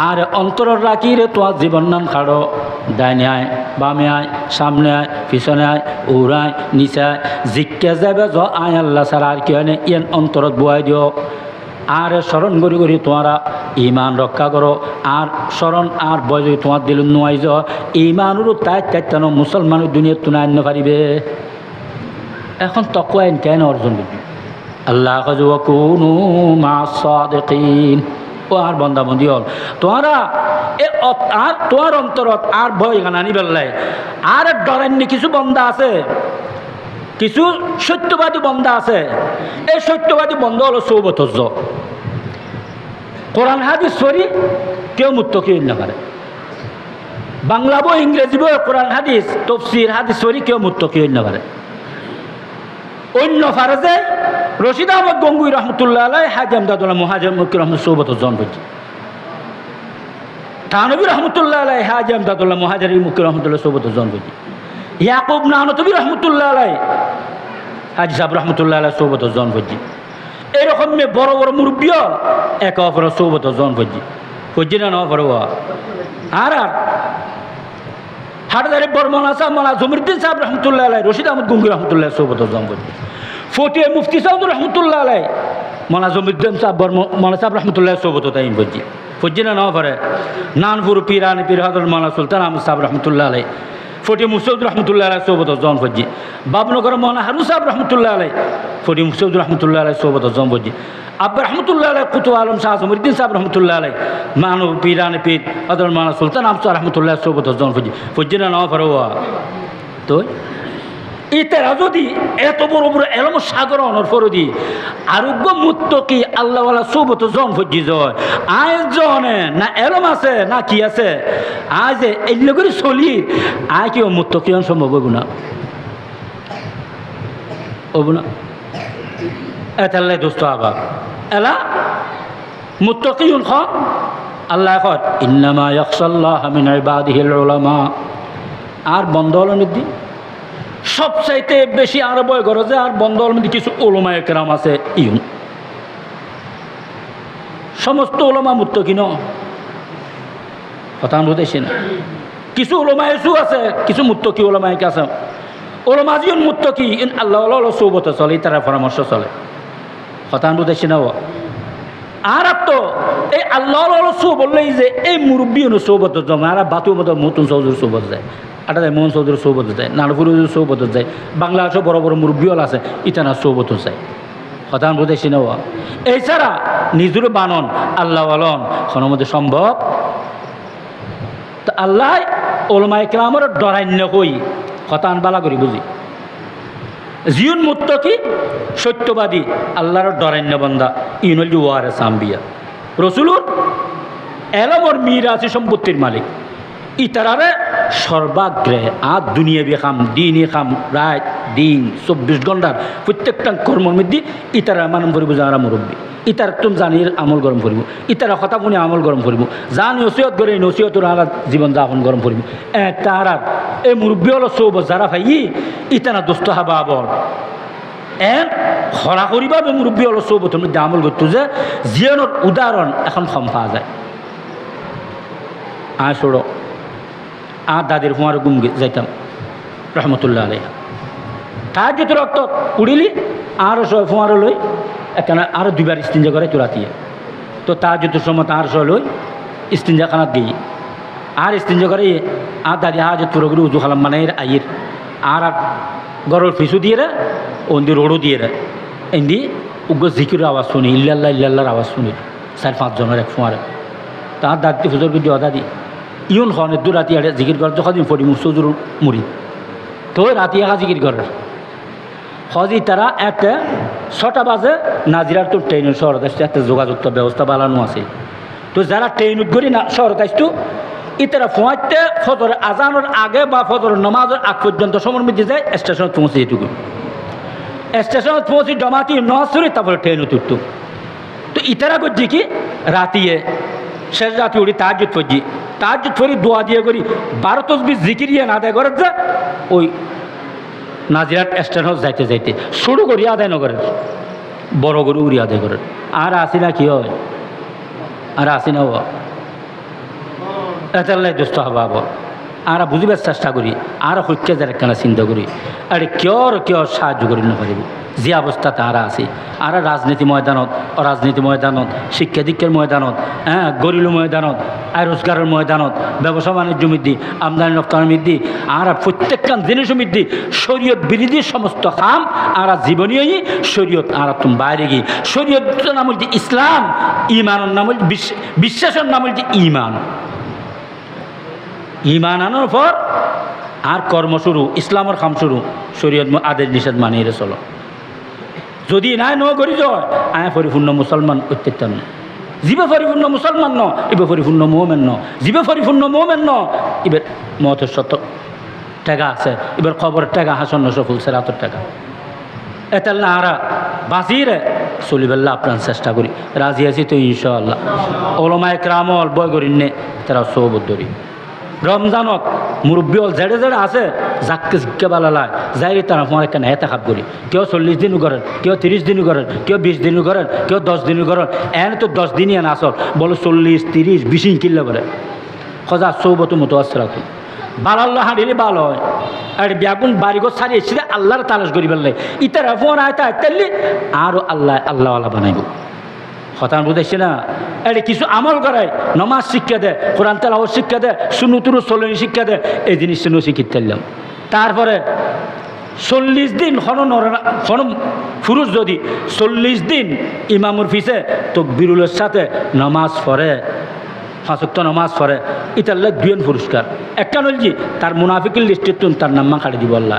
আর অন্তর রাখি রে তোমার জীবন নাম খাড়ো ডাইনে আয় বামে আয় সামনে আয় পিছনে আয় উড়ায় নিচায় জিজ্ঞা যাবে য আয় আল্লাহ সারা আর কি হয় না ইয়ান অন্তরত বুয়াই দিও আর স্মরণ করি করি তোমরা ইমান রক্ষা করো আর স্মরণ আর বয় যদি তোমার দিল নোয়াই যাও ইমানেরও তাই মুসলমানের দুনিয়ার তুলে আনতে পারিবে এখন তক আইন কেন অর্জন করবি আল্লাহ কাজু মা'আস সাদিকিন ও আর বন্দাবন্দি হল তোমরা আর তোমার অন্তরত আর ভয় গানানি বেল্লাই আর ডরান্নি কিছু বন্দা আছে কিছু সত্যবাদী বন্দা আছে এই সত্যবাদী বন্ধ হলো সৌবতর্য কোরআন হাদিস সরি কেউ মুত্তকি না পারে বাংলা বই ইংরেজি বই কোরআন হাদিস তফসির হাদিস সরি কেউ মুত্তকি না পারে অন্য ফারজে রশিদ আহমদ গঙ্গুই রহমতুল্লাহ আলাই হাজি আমদাদুল্লাহ মুহাজির মুক্তি রহমদ সৌবতর্জন করছে থানবী রহমতুল্লাহ আলাই হাজি আমদাদুল্লাহ মুহাজির মুক্তি রহমতুল্লাহ সৌবতর্জন করছে ইয়াকুব নানতবী রহমতুল্লাহ আলাই হাজি সাহেব রহমতুল্লাহ আলাই সৌবতর্জন করছে এরকম বড় বড় মুরব্বী হল একে অপরের সৌবতর্জন করছে করছি না পড়ব আর হাটদারি বর্মন আসা মৌলানা জমিরুদ্দিন সাহেব রহমতুল্লাহ আলাই রশিদ আহমদ গঙ্গুই রহমতুল্লাহ সৌবতর্জন করছে ফটিয়ে মুফতি সাউদ রহমতুল্লাহ আলাই মনা জমিদ্দিন সাহেব মনা সাহেব রহমতুল্লাহ সোবত তাই ফজি না পারে নানপুর পিরানি পীর হজরত মৌলানা সুলতান আহমদ সাহেব রহমতুল্লাহ আলাই ফটিয়ে মুসৌদ রহমতুল্লাহ আলাই সোবত জন ফজি বাবনগর মৌলানা হারুন সাহেব রহমতুল্লাহ আলাই ফটিয়ে মুসৌদ রহমতুল্লাহ আলাই সোবত জন ফজি আব্বা রহমতুল্লাহ আলাই কুতুব আলম শাহ জমিদ্দিন সাহেব রহমতুল্লাহ আলাই মানব পিরানি পীর হজরত মৌলানা সুলতান আহমদ রহমতুল্লাহ সোবত জন ফজি না পারে তো ইতারা যদি এত বড় বড় এলম সাগর অনর ফরদি আরোগ্য মুত্তকি আল্লাহওয়ালা সোবত জন ফজি জয় আজ জনে না এলম আছে না কি আছে আজ এগুলো করে চলি আয় কেউ মুত্তকি সম্ভব হইব না হব না এতাল্লাই দোস্ত আবার এলা মুত্তকি খন আল্লাহ কর ইন্নামা ইয়াখশাল্লাহ মিন ইবাদিহিল উলামা আর বন্ধ হলো নিদি সবচাইতে বেশি আর বয় গরজে আর বন্ধ হল মধ্যে কিছু ওলমায়ে কেরাম আছে ইউন সমস্ত ওলমা মুত্তকি ন কথা বুঝতেছি না কিছু ওলমায়ে সু আছে কিছু মুত্তকি ওলমায়ে কে আছে ওলমা জিউন মুত্তকি ইন আল্লাহ সৌবত চলে তারা পরামর্শ চলে কথা বুঝতেছি না আর তো এই আল্লাহ সৌ বললেই যে এই মুরব্বী সৌবত জমা আর বাতু মতো নতুন চৌধুরী সৌবত যায় আটা যায় মোহন চৌধুরী সৌবত যায় নানপুর সৌবত যায় বাংলাদেশও বড় বড় মুরব্বীল আছে ইতানা সৌবত যায় কথা বুঝেছি না এছাড়া নিজেরও বানন আল্লাহ আলন কোনো মধ্যে সম্ভব তো আল্লাহ ওলমায়ে কেরামের ডরান্য কই কথা বালা করি বুঝি জিউন মুত্তকি সত্যবাদী আল্লাহর ডরান্য বন্দা ইউনল ওয়ারেস আম্বিয়া রসুলুর এলমর মিরাসি সম্পত্তির মালিক ইতারারে সর্বাগ্রে আর দুনিয়াবি খাম দিনই খাম রাত দিন 24 ঘন্টার প্রত্যেকটা কর্মর মধ্যে ইতারা মানম করিব যারা মুরব্বী ইতার তুমি জানির আমল গরম করিব ইতারা কথা শুনে আমল গরম করিব জানি নসিহত করে নসিহতর আর জীবন যাপন গরম করিব তারা এই মুরব্বী হলো সৌব যারা ভাই ইতারা দোস্ত হাবা বল খরা করিবা মুরব্বী হলো সৌবতর মধ্যে আমল করতো যে জীবনের উদাহরণ এখন কম পাওয়া যায় ছোড়ো আর দাদির ফুঁয়ার গুম যাইতাম রহমতুল্লাহ আলাই তার যেত রক্ত উড়িলি আরও সব ফুঁয়ারও লই এখানে আরও দুইবার ইস্তিঞ্জা করে চুরাতিয়ে তো তার যেত সময় তার সহ লই ইস্তিঞ্জা খানাত গিয়ে আর ইস্তিঞ্জা করে আর দাদি হাজত পুরোগুলি উজু খালাম মানে আইয়ের আর গরর ফিসু দিয়ে রে ওন্দি রোডও দিয়ে রে এন্দি উগ্র জিকির আওয়াজ শুনি ইল্লাল্লাহ ইল্লাল্লাহর আওয়াজ শুনি 4-5 জনের এক ফুঁয়ারে তার দাদি ফুজর দিয়ে দাদি ইউন হন দু রাতি আড়ে জিকির কর যখন ফটি মুসুজুর মুড়ি তো রাতি একা জিকির করে হজি তারা একটা 6টা বাজে নাজিরার তো ট্রেনের শহরত আসছে একটা যোগাযোগ ব্যবস্থা বানানো আছে তো যারা ট্রেনত করি না শহরত আসতো ইতারা ফোঁয়াতে ফজরের আজানোর আগে বা ফজরের নামাজের আগ পর্যন্ত সময়ের মধ্যে যায় স্টেশনত পৌঁছে যেটুকু স্টেশনত পৌঁছে জমাতি নামাজ করি তারপরে ট্রেনত উঠতো তো ইতারা করছি কি রাতিয়ে শেষ রাতে উঠি তাহাজ্জুদ পড়ছি তাহাজ্জুদ পড়ি দোয়া দিয়ে করি 12 তসবিহ জিকির ইয়ে না আদায় করে যে ওই নাজিরাট স্টেশন যাইতে যাইতে শুরু করি আদায় নগরের বড় গরু উড়ি আদায় করেন আর আসি না কি হয় আর আসি না এতাল্লাই দুষ্ট হবা আর বুঝিবার চেষ্টা করি আর হত্যা যার একখানা চিন্তা করি আরে কেউ সাহায্য করি না পারিব যে অবস্থা তারা আছে আর রাজনীতি ময়দানত অরাজনীতি ময়দানত শিক্ষা দীক্ষার ময়দানত গরিল ময়দানত আর রোজগারের ময়দানত ব্যবসা বাণিজ্য মধ্যে আমদানি রপ্তানির মধ্যে আর প্রত্যেকটা জিনিসের মধ্যে শরীয়ত বিরোধী সমস্ত কাম আর জীবনীয় শরীয়ত আর তুমি বাইরে গিয়ে শরীয়ত নাম হচ্ছে ইসলাম ইমানের নাম হচ্ছে বিশ্বাসের নাম হচ্ছে ইমান ইমান আনার পর আর কর্ম শুরু ইসলামের কাম শুরু শরীয়ত আদেশ নিষেধ মানিয়ে চলো যদি নাই ন করি যায় আয় পরিপূর্ণ মুসলমান অত্যাচার জীবে পরিপূর্ণ মুসলমান ন এবার পরিপূর্ণ মোমেন ন জীবে পরিপূর্ণ মোমেন ন এবার মতের শত টাকা আছে এবার খবরের টাকা হাসন সফল সেরাতর টাকা এতাল না আরা বাঁচিয়ে চলিবেল্লা আপনার চেষ্টা করি রাজি আছি তো ইনশাআল্লাহ ওলমায়ে কেরামল বয় করিনে তারা সৌবত ধরি রমজানত মুরব্বী হল জেড়ে জেড়ে আছে যাকে জিজ্ঞা বালালায় যাই তারা তোমার একটা নেতা খাপ করি কেউ 40 দিনও করেন কেউ 30 দিনও করেন কেউ 20 দিনও করেন কেউ 10 দিনও করেন এনে তো 10 দিনই এনে আসল বলো 40 30 20 কিনলে বলে খোঁজা সৌবত মতো আসছে রাখুন বালাল্লাহ হাঁড়িলে ভালো হয় আর ব্যাগুন বাড়িঘর সারি এসে আল্লাহর তালাশ করি বললে ইতারা ফোন আয়তা আইতাল্লি আরও আল্লাহওয়ালা বানাইব কথা বুঝাইছে না। এটা কিছু আমল করায়, নমাজ শিক্ষা দেয়, কোরআন তেলাওয়াত শিক্ষা দেয়, সুন্নতুর চলনি শিক্ষা দেয়, এই জিনিসটা শিক্ষিত দিলাম। তারপরে 40 দিন পুরুষ যদি 40 দিন ইমামুর ফিসে তাকবীরের সাথে নামাজ পড়ে, 5 ওয়াক্ত নামাজ পড়ে, ইতাল্লাহ 2 পুরস্কার। একটা নলজি তার মুনাফিকের লিস্টে তুন তার নাম্মা খাড়ি দিব আল্লাহ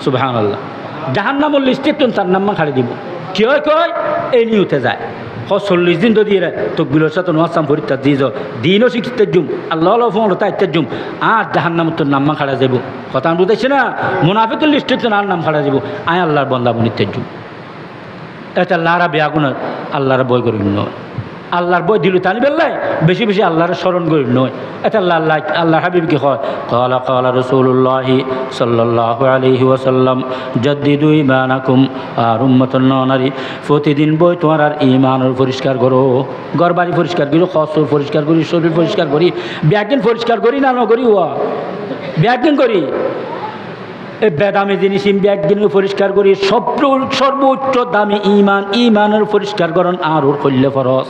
সুবহানাল্লাহ। জাহান্নামের লিস্টে তুন তার নাম্মা খাড়ি দিব। কি হয় কয় এই নিয়ে উঠে যায় 40 দিন যদি এরা তাকবীরের সাথে নামাজ পড়িতে দিয়ে দিনও শিখতে জুম আল্লাহ ফোন তাইতে জুম আর জাহান্নামের তোর নাম্মা খাড়া যাব। কথা বুঝাইছে না। মুনাফিকের লিস্টে তুন আর নাম খাড়া যাব, আয় আল্লাহর বন্দা বনিতে জুম। এটা লারা বেয়াগুন আল্লাহর বই করি নয়, আল্লাহর বই দিল তানি বেল্লাই বেশি বেশি আল্লাহর স্মরণ করি নয়। এটা আল্লাহ হাবিবকে হয় ক্বালা ক্বালা রাসূলুল্লাহি সাল্লাল্লাহু আলাইহি ওয়াসাল্লাম জাদ্দিদু ঈমানাকুম। আর উম্মতুন নারী প্রতিদিন বই তোমার আর ঈমানের পরিষ্কার করো। ঘর বাড়ি পরিষ্কার করি, খসর পরিষ্কার করি, শরীর পরিষ্কার করি, ব্যাগিন পরিষ্কার করি না নকরি ওয়া ব্যাগিন করি। এই বেদামি জিনিস ব্যাগিন পরিষ্কার করি। সর্বোচ্চ দামি ইমানের পরিষ্কার করেন আর ওর করলে ফরজ।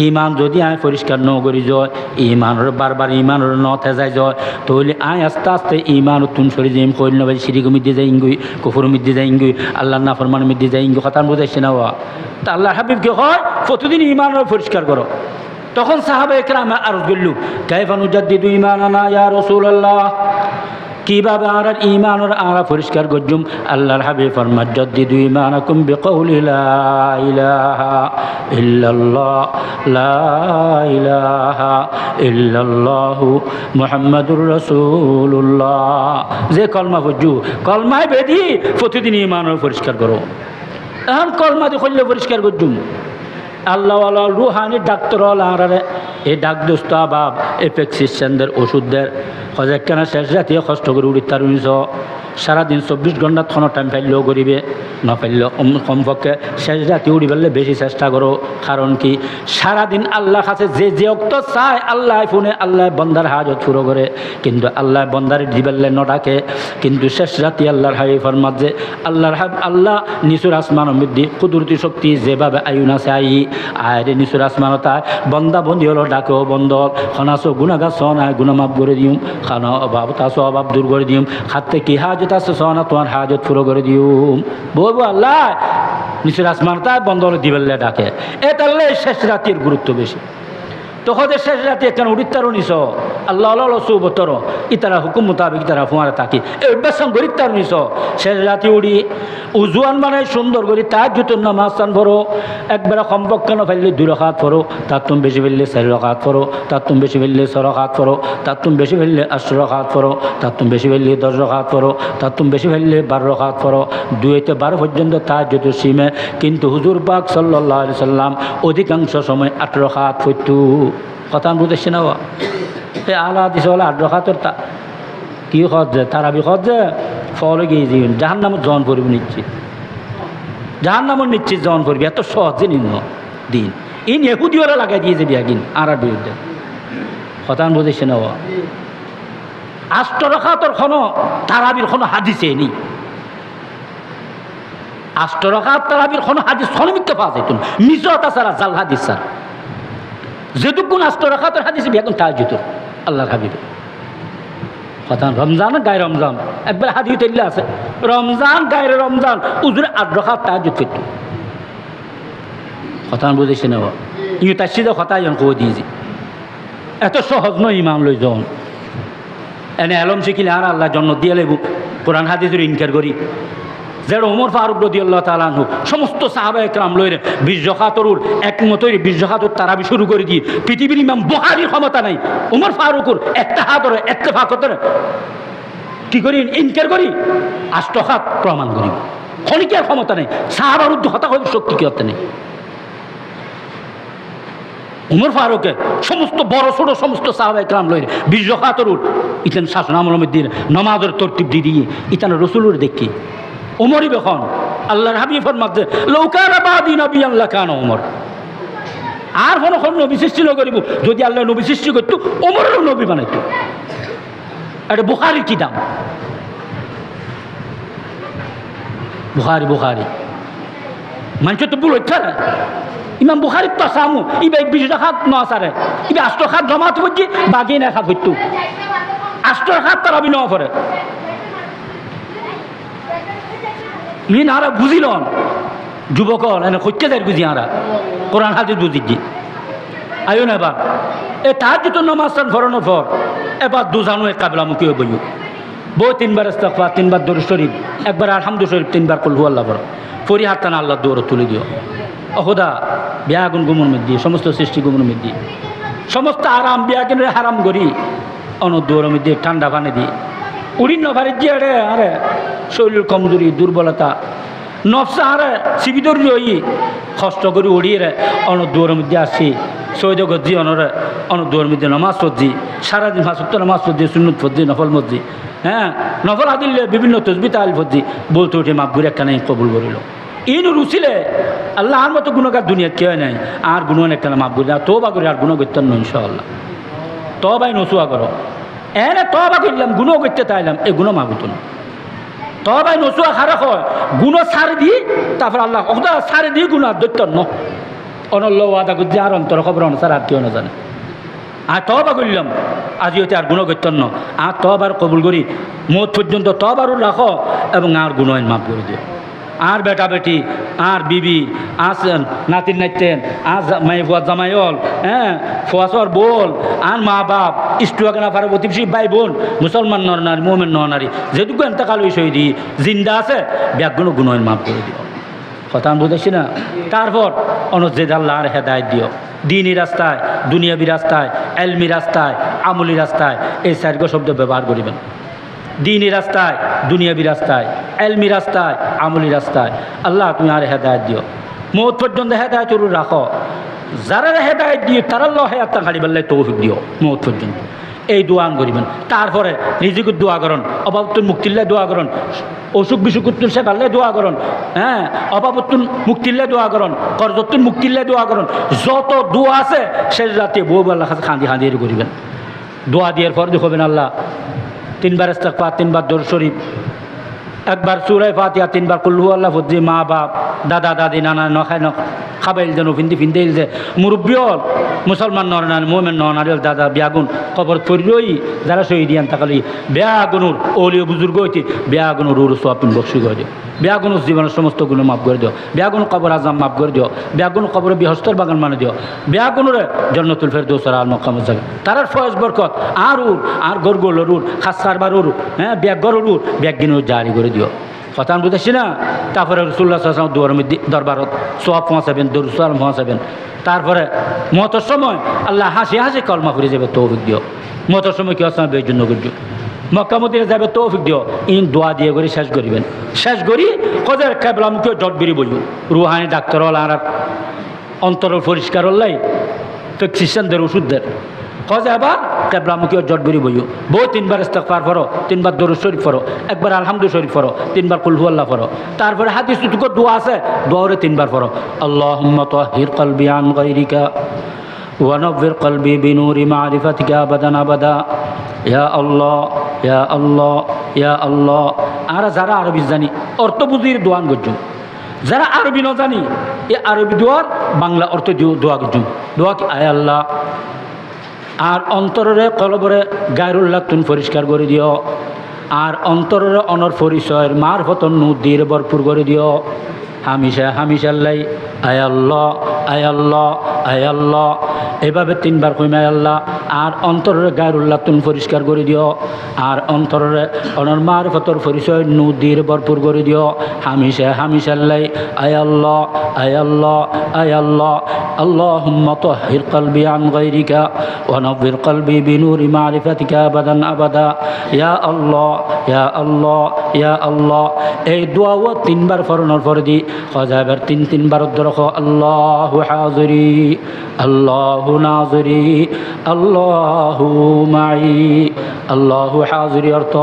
ইমান যদি আয় পরিষ্কার ন করি যায়, ইমানের বারবার ইমানের নথে যায় যায়, তাহলে আয় আস্তে আস্তে ইমান তুন সরি যাইম কইল না ভাই শিরিক মিদ্যে যাই ইঙ্গুই, কুফুর মিদ্যে যাই ইঙ্গুই, আল্লাহর নাফরমান মিদ্যে যাই ইঙ্গু। কথা বুঝাইছে না ওয়া। তা আল্লাহ হাবিবকে হয় প্রতিদিন ইমানের পরিষ্কার করো। তখন সাহাবায়ে কেরাম আরজ করলু কাইফা নুজাদ্দিদু ঈমানানা ইয়া রাসূলুল্লাহ, কিভাবে আমরা ঈমানের আমরা পরিষ্কার করজুম? আল্লাহর হাবিব ফরমান জাদ্দিদু ঈমানাকুম বিকাউলি লা ইলাহা ইল্লাল্লাহ লা ইলাহা ইল্লাল্লাহু মুহাম্মাদুর রাসূলুল্লাহ। যে কলমা পড়জু কলমায় বেদি প্রতিদিন ঈমানের পরিষ্কার করো। এখন কলমা দিয়ে করলে পরিষ্কার করজুম। আল্লাহওয়ালা রুহানি ডাক্তার আরে এই ডাক দোস্ত বাব এফেক্সিসদের ওষুধদের হজেকখানা শেষ রাতে কষ্ট করে উড়ি তার সারাদিন 24 ঘন্টা থন টাইম পাইলেও করিবে, না পাইলেও কমপক্ষে শেষ রাতে উড়ি পারলে বেশি চেষ্টা করো। কারণ কি সারাদিন আল্লাহ কাছে যে অক্ত চায় আল্লাহ ফোনে আল্লাহ বন্দার হাজত পুরো করে, কিন্তু আল্লাহ বন্দার দিবেললে ন ডাকে। কিন্তু শেষ রাতে আল্লাহর হাবি ফরমাত যে আল্লাহ নিচুর আসমান মধ্যে কুদরতি শক্তি যেভাবে আয়ুন আছে আয়রে নিচুর আসমানতায় বন্দা বন্দি হলো ডাকেও বন্ধ খানাসো গুণাগা সনায় গুণামাপ করে দিম, খানা অভাব তাসো অভাব দূর করে দিম, খাতে কি হাজত আছে সনা তোমার হাজত পুরো করে দিম। বলবো আল্লাহ নিচুর আসমানতায় বন্ধ হলো দিবেললে ডাকে। এটা শেষ রাতের গুরুত্ব বেশি। তো হদের শেষ রাতে একখানে উড়িত্তারও নিছ আল্লাহ আল্লাহ সৌবতর ইতারা হুকুম মোতাবেক ইতারা ফুয়ারে থাকি এই অভ্যাস গরিত্তার নিছ শেষ রাতে উড়ি উজুয়ান মানে সুন্দর করি তার জুতোর নামাজ স্থান পড়ো। একবারে কমপক্ষে না ফেললে 2 রাকাত পড়ো, তার তুমি বেশি ফেললে 4 রাকাত পড়ো, তার তুমি বেশি ফেললে 6 রাকাত পড়ো, তার তুমি বেশি ফেললে 8 রাকাত পড়ো, তার তুমি বেশি ফেললে 10 রাকাত পড়ো, তার তুমি বেশি ফেললে 12 রাকাত পড়ো। 2 থেকে 12 পর্যন্ত তার জুতো সীমে। কিন্তু হুজুর পাক সাল্লাল্লাহু আলাইহি সাল্লাম অধিকাংশ সময় 8 রাকাত পড়তো। কথা বুঝেছি না এই আলা দিস 8 রাকাতের তা কি খরচে তারাবি খরচে ফলে গিয়ে দিন জাহান্নামের জন পড়ব নিশ্চিত, জাহান্নামের নিশ্চিত জন পড়বি। এত সহজে নিম্ন দিন ইন এহুদিওরা লাগাই দিয়ে যাবি একদিন আর বিরুদ্ধে। কথা বুঝেছি না 8 রাকাতের কোনো তারাবির কোনো হাদিসে নেই। 8 রাকাত তারাবির কোনো হাদিস সনমিক্ত পাওয়া যেত না, মিজতা ছাড়া জাল হাদিস ছাড়া। যেটুকুন 8 রাকাতের হাদিস এখন তাহাজ্জুদ আল্লাহর হাবিব। কথা রমজান গায়ে রমজান একবার হাদিস তেল্লা আছে রমজান গায়ে রমজান উজুরে 8 রাকাত তাহাজ্জুদ করত। কথা বুঝেছি না ইউ তার সিধা কথা জন কো দিয়েছি। এত সহজ নয় ইমাম লই জন এনে আলম শিখিলে আর আল্লাহ জন্ম দিয়ে লেবু কোরআন হাদিসের ইনকার করি। যেটা ওমর ফারুক রাদিয়াল্লাহু তাআলা আনহু সমস্ত সাহাবা একরাম লইরে 20 রাকাতের একমতই 20 রাকাতের তারাবি শুরু করে দিয়ে পৃথিবীর ইমাম বুখারীর ক্ষমতা নাই ওমর ফারুকের ইত্তেহাদরে ইত্তেফাকতরে কি করি ইনকার করি 8 রাকাত প্রমাণ করি। খনিকের ক্ষমতা নেই, সাহাবার উদ্দ হতা হইব শক্তি কি হতে নেই। উমর ফারুকে সমস্ত বড় ছোট সমস্ত সাহাবা একরাম লইরে 20 রাকাতের ইতেন শাসন আমলের মধ্যে নামাজের তরতিব দিয়ে ইতান রাসূলের দেখি ওমরই বেখন আল্লাহর হাবিব ফরমাতে লৌকানা বাদি নবিয়ান লাকানা ওমর। আর কোনো নবী সৃষ্টি ন করিব যদি আল্লাহ নবী সৃষ্টি করতো ওমরেরও নবী বানাইতো। এটা বুখারির কি দাম? বুখারি মানুষ তো ভুল হচ্ছে না। ইমাম বুখারির তো সামু ইবা 20 টাকা নসারে ইবা 8 টাকা জমাত হচ্ছে বাকি না খাত হইতো 8 টাকা তার অভিনয় করে ই নারা বুঝিলন যুবক এনে হচ্ছে দেয় বুঝি আরা কোরআন হাদিস বুঝিছি আয়ো না এবার এ তাহাজ্জুদ নামাজ ফরনের পর এবার দুজানো এক কাবলামুখী হয়ে বইও বউ 3 বার ইস্তিগফার 3 বার দরুদ শরীফ একবার আলহামদুলিল্লাহ শরীফ 3 বার কুল হুয়াল্লাহ পড়ো পরি হাতনা আল্লাহ দৌড় তুলে দিও অখোদা বিয়াগুন গুমুর মধ্যে সমস্ত সৃষ্টি গুমুর মধ্যে সমস্ত আরাম বিয়াগুন হারাম করি অনদৌড় মধ্যে ঠান্ডা পানি দিয়ে উড়িন নভারে দিয়ে আরে শরীর কমজোরি দুর্বলতা নফসা আরে শিবিদর জয়ী কষ্ট করে উড়িয়ে অনদৌড়ের মধ্যে আসছি সৈদ গজ্জি অনদৌড়ের মধ্যে নমাজ পড়ছি সারাদিন ফাঁসত্ব নামাজ পড়ছি সুন্নত পড়ছি নফল মসজি হ্যাঁ নফল আদিল্লে বিভিন্ন তসবি তাল পড়ছি বলতে উঠে মাপগুরি একখানে কবুল করিল ইন রুচিলে আল্লাহ আর মতো গুণগার দুনিয়া কেউ নাই আর গুণ একটা মাপগুরি আর তোবা করি আর গুণ করতেন না ইনশাআল্লাহ তবাই নসুয়া করো এনে তবা করলাম গুণ করতে তাইলাম এই গুণ মাগুত না তবাই নসুয়া খারাপ হয় গুণ সার দিয়ে তারপর আল্লাহ সারে দিয়ে গুণ আর দৈত্য ন অনল্য আদা করছে আর অন্তর খবর অনুসার আর কেউ না জানে আর তবা করলাম আজি হইতে আর গুণ করতেন না আর তবার কবুল করি মত পর্যন্ত তবারও রাখো এবং আর গুণ মাফ করে দিও আর বেটা বেটি আর বিবি আসেন নাতিন নাইতেন আর মাই ফুয়া জামাইল হ্যাঁ ফুয়াশর বোল আর মা বাপ ইস্টুয়াকেনা পারে প্রতিবেশী ভাই বোন মুসলমান নর নারী মোমেন নর নারী যেটুকু এন্তকাল হয়ে দি জিন্দা আছে ব্যাগগুলো গুণয়ের মাফ করে দিও কথা আমি বুঝেছি না তারপর অনুজেদ আল্লাহর হেদায়েত দিও দিনী রাস্তায় দুনিয়াবি রাস্তায় এলমি রাস্তায় আমলি রাস্তায় এই চারগো শব্দ ব্যবহার করিবেন দিনী রাস্তায় দুনিয়াবি রাস্তায় এলমি রাস্তায় আমলি রাস্তায় আল্লাহ তুমি আর হেদায়েত দিও মৌত পর্যন্ত হেদায়েত রাখো যারা হেদায়েত দিয়ে তারা আল্লাহ হেয়াত খালি বললে তৌফিক দিও মৌত পর্যন্ত এই দোয়ান করিবেন তারপরে রিজিকুর দোয়া করুন অভাবতুন মুক্তিল্লে দোয়া করুন অসুখ বিসুকুত্তুন সে পারলে দোয়া করুন হ্যাঁ অভাবতুন মুক্তিল্লে দোয়া করুন করজতুন মুক্তিল্লে দোয়া করুন যত দোয়া আছে সে রাতে বউ আল্লাহ কাছে খাঁদি খাঁদিয়ে করিবেন দোয়া দিয়ার পর দেখবেন আল্লাহ 3 বার ইস্তিগফার 3 বার দরুদ শরীফ একবার সূরা ফাতিহা 3 বার কুল হুয়াল্লাহ ফজি মা বাপ দাদা দাদি নানা নখায় খাবাইল যেন ফিন্দিল যে মুরব্বিয়ল মুসলমান নরনারী মোমেন নরনারী দাদা বিয়াগুন কবর পড়ই যারা শহীদিয়ান তাকালি বেয়াগুনুর ওলিও বুজুর্গ হইতে বেয়াগুনুর রুর সোয়াপিন বক্সি করে দিও বেয়াগুনুর জীবনের সমস্ত গুণ মাফ করে দিও বেয়াগুন কবর আজম মাফ করে দিও বেয়াগুন কবর বিহস্তর বাগান মানে দিও বেয়াগুনুরে জন্নতুল ফেরদৌসের আল মকামের জায়গা তারার ফয়েজ বরকত আর গরগোলর খাসার বারুর হ্যাঁ ব্যাগরুর ব্যাগিনুর জারি করে দিও কথা আমি বুঝেছি না তারপরে রসুল্লাহ সাল্লাল্লাহু দুয়ার মধ্যে দরবারত সোয়াব পৌঁছাবেন দরুদ সালাম পৌঁছাবেন তারপরে মতের সময় আল্লাহ হাসি হাসি কলমা করে যাবে তৌফিক দিও মতের সময় কি আসলে বের জন্য করছো মক্কা মদিনা যাবে তৌফিক দিও ইন দোয়া দিয়ে করে শেষ করিবেন শেষ করি কদের কেবলামুখে জট বেরি বইব রুহানি ডাক্তার হল আর অন্তর পরিষ্কার হল্লাই প্রেসক্রিপশনদের ওষুধদের কজে আবার কেবলামুখী জট বেরি বইও বউ 3 বার ইস্তিগফার পড়ো 3 বার দরুদ শরীফ পড়ো একবার আলহামদুলিল্লাহ শরীফ পড়ো 3 বার কুল হুয়াল্লাহ পড়ো তারপরে হাদিস টুকু দোয়া আছে দোয়ারে 3 বার পড়ো আল্লাহুম্মা তাহহির কলবি আন গায়রিকা ওয়া নব্বির কলবি বিনুরি মারিফাতিকা আবাদান আবাদা ইয়া আল্লাহ ইয়া আল্লাহ ইয়া আল্লাহ আর যারা আরবি জানি অর্থ বুঝির দোয়ান করছো যারা আরবি না জানি এই আরবি দোয়ার বাংলা অর্থ দোয়া করছো দোয়া কি আয় আল্লাহ আর অন্তরে কলবরে গায়রুল্লাহ তুন পরিষ্কার করে দিও আর অন্তরের অনর পরিচয়ের মারফতন নদীর ভরপুর করে দিও হামিশাল্লাই আয় আল্লাহ আয় আল্লাহ আয় আল্লাহ এভাবে 3 বার কইম আয় আল্লাহ আর অন্তরের গায়রুল্লাহ তুন পরিষ্কার করে দিও আর অন্তরের অনর মারফতর পরিচয় নদীর ভরপুর করে দিও হামিশাল্লাই আয় আল্লাহ আয় আল্লাহ আয় আল্লাহ আল্লাহুম্মা তাহহির কলবি আন গায়রিকা ওয়া নব্বির কলবি বিনুরি মারিফাতিকা আবাদান আবাদা ইয়া আল্লাহ ইয়া আল্লাহ ইয়া আল্লাহ এই দোয়াও 3 বার ফরনোর পরে দি কজাবার 3 বার দরখো আল্লাহু হাজিরি আল্লাহু নাজিরি আল্লাহু মাই আল্লাহু হাজিরি অর্থ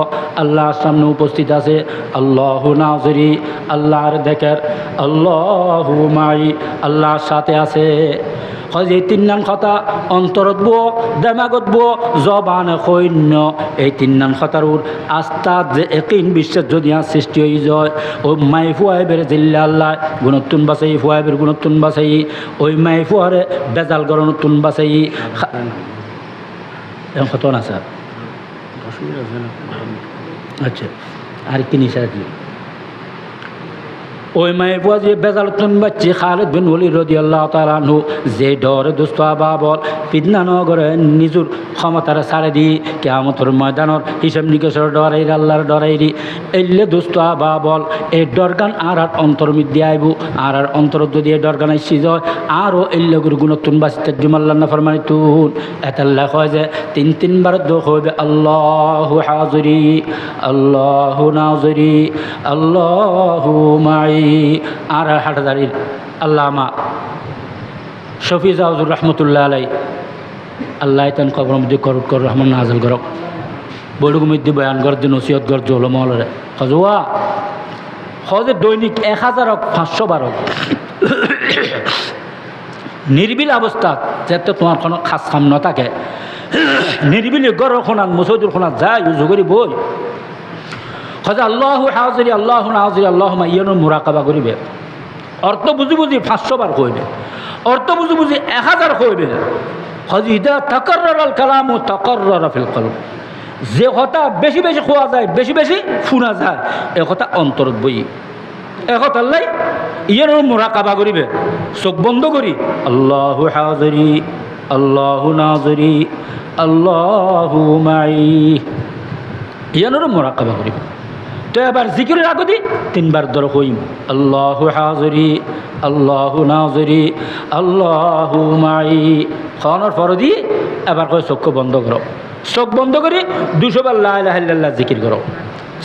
আল্লাহর সামনে উপস্থিত আছে আল্লাহু নাজিরি আল্লাহর দেখের আল্লাহু মাই আল্লাহর সাথে আছে এই তিন নাম কথা অন্তরত বো দেমাগত বো জবানে সৈন্য এই তিন নাম কথার আস্থা যে একিন বিশ্বাস যদি সৃষ্টি হয়ে যায় ওই মাই ফুয়াইবের জিল্লা আল্লাহ গুণতুন বাসাই ফুয়াইবের গুণতুন বাসাই ওই মাই ফুয়ারে বেজাল গরণতুন বাসাই এরকম কত না স্যার আচ্ছা আর কি নিশা কি ওই মায়ের বুয়া যে বেজালতুন বাচ্চি খালিদ বিন ওয়ালিদ রাদিয়াল্লাহু তাআলা আনহু যে ডরে দোস্ত বাবল ফিতনা নগরে নিজুর ক্ষমতার ছাড়ে দি কিয়ামতের ময়দানর হিসাব নিকেশের ডরাই আল্লাহর ডরাইরি এলে দোস্ত বাবল এই ডরগান আর অন্তর মধ্যে আইব আর অন্তর যদি এই ডরগান আইসি যায় আরও এল্লেগুর গুণতুন বাঁচিতে জুমাল্লাহ না ফরমানি তুন এতাল্লাহ হয় যে তিনবার দোষ হইবে আল্লাহু হাজিরি আল্লাহু নাজিরি আল্লাহু মাই আর হাটাদারির আল্লামা শফি জাউজুর রহমতুল্লাহ আলাই আল্লাহ তেন কবর মধ্যে কর রহমান নাজল করক বলুক মধ্যে বয়ান কর দিন নসিহত কর জলমলরে হজুয়া হজে দৈনিক 1000 হোক 500 বার হোক নির্বিল অবস্থা যাতে তোমার কোনো খাস কাম ন থাকে নির্বিলি গড় খোনাত মসজিদুর খোনাত যায় জুগরি বই হজে আল্লাহু হাজিরি আল্লাহু নাজিরি আল্লাহ ইয়ানুর মুরাকাবা করিবে অর্থ বুঝি বুঝি 500 বার কইবে অর্থ বুঝি বুঝি 1000 কইবে হজে ইদা তাকাররাল কালামু তাকাররারা ফিল কলব যে কথা বেশি বেশি খোয়া যায় বেশি বেশি শোনা যায় এ কথা অন্তরত বই এ কথা আল্লাহ ইয়ানুর মুরাকাবা করিবে চোখ বন্ধ করি আল্লাহু হাজিরি আল্লাহু নাজিরি আল্লাহু মাই ইয়ানুর মুরাকাবা করিবে তো এবার জিকিরের আগদি 3 বার দর হইম আল্লাহু হাজিরি আল্লাহু নাজিরি আল্লাহু মাই খানার ফরদি এবার কই চোখ বন্ধ করো চোখ বন্ধ করি 200 বার লা ইলাহা ইল্লাল্লাহ জিকির করো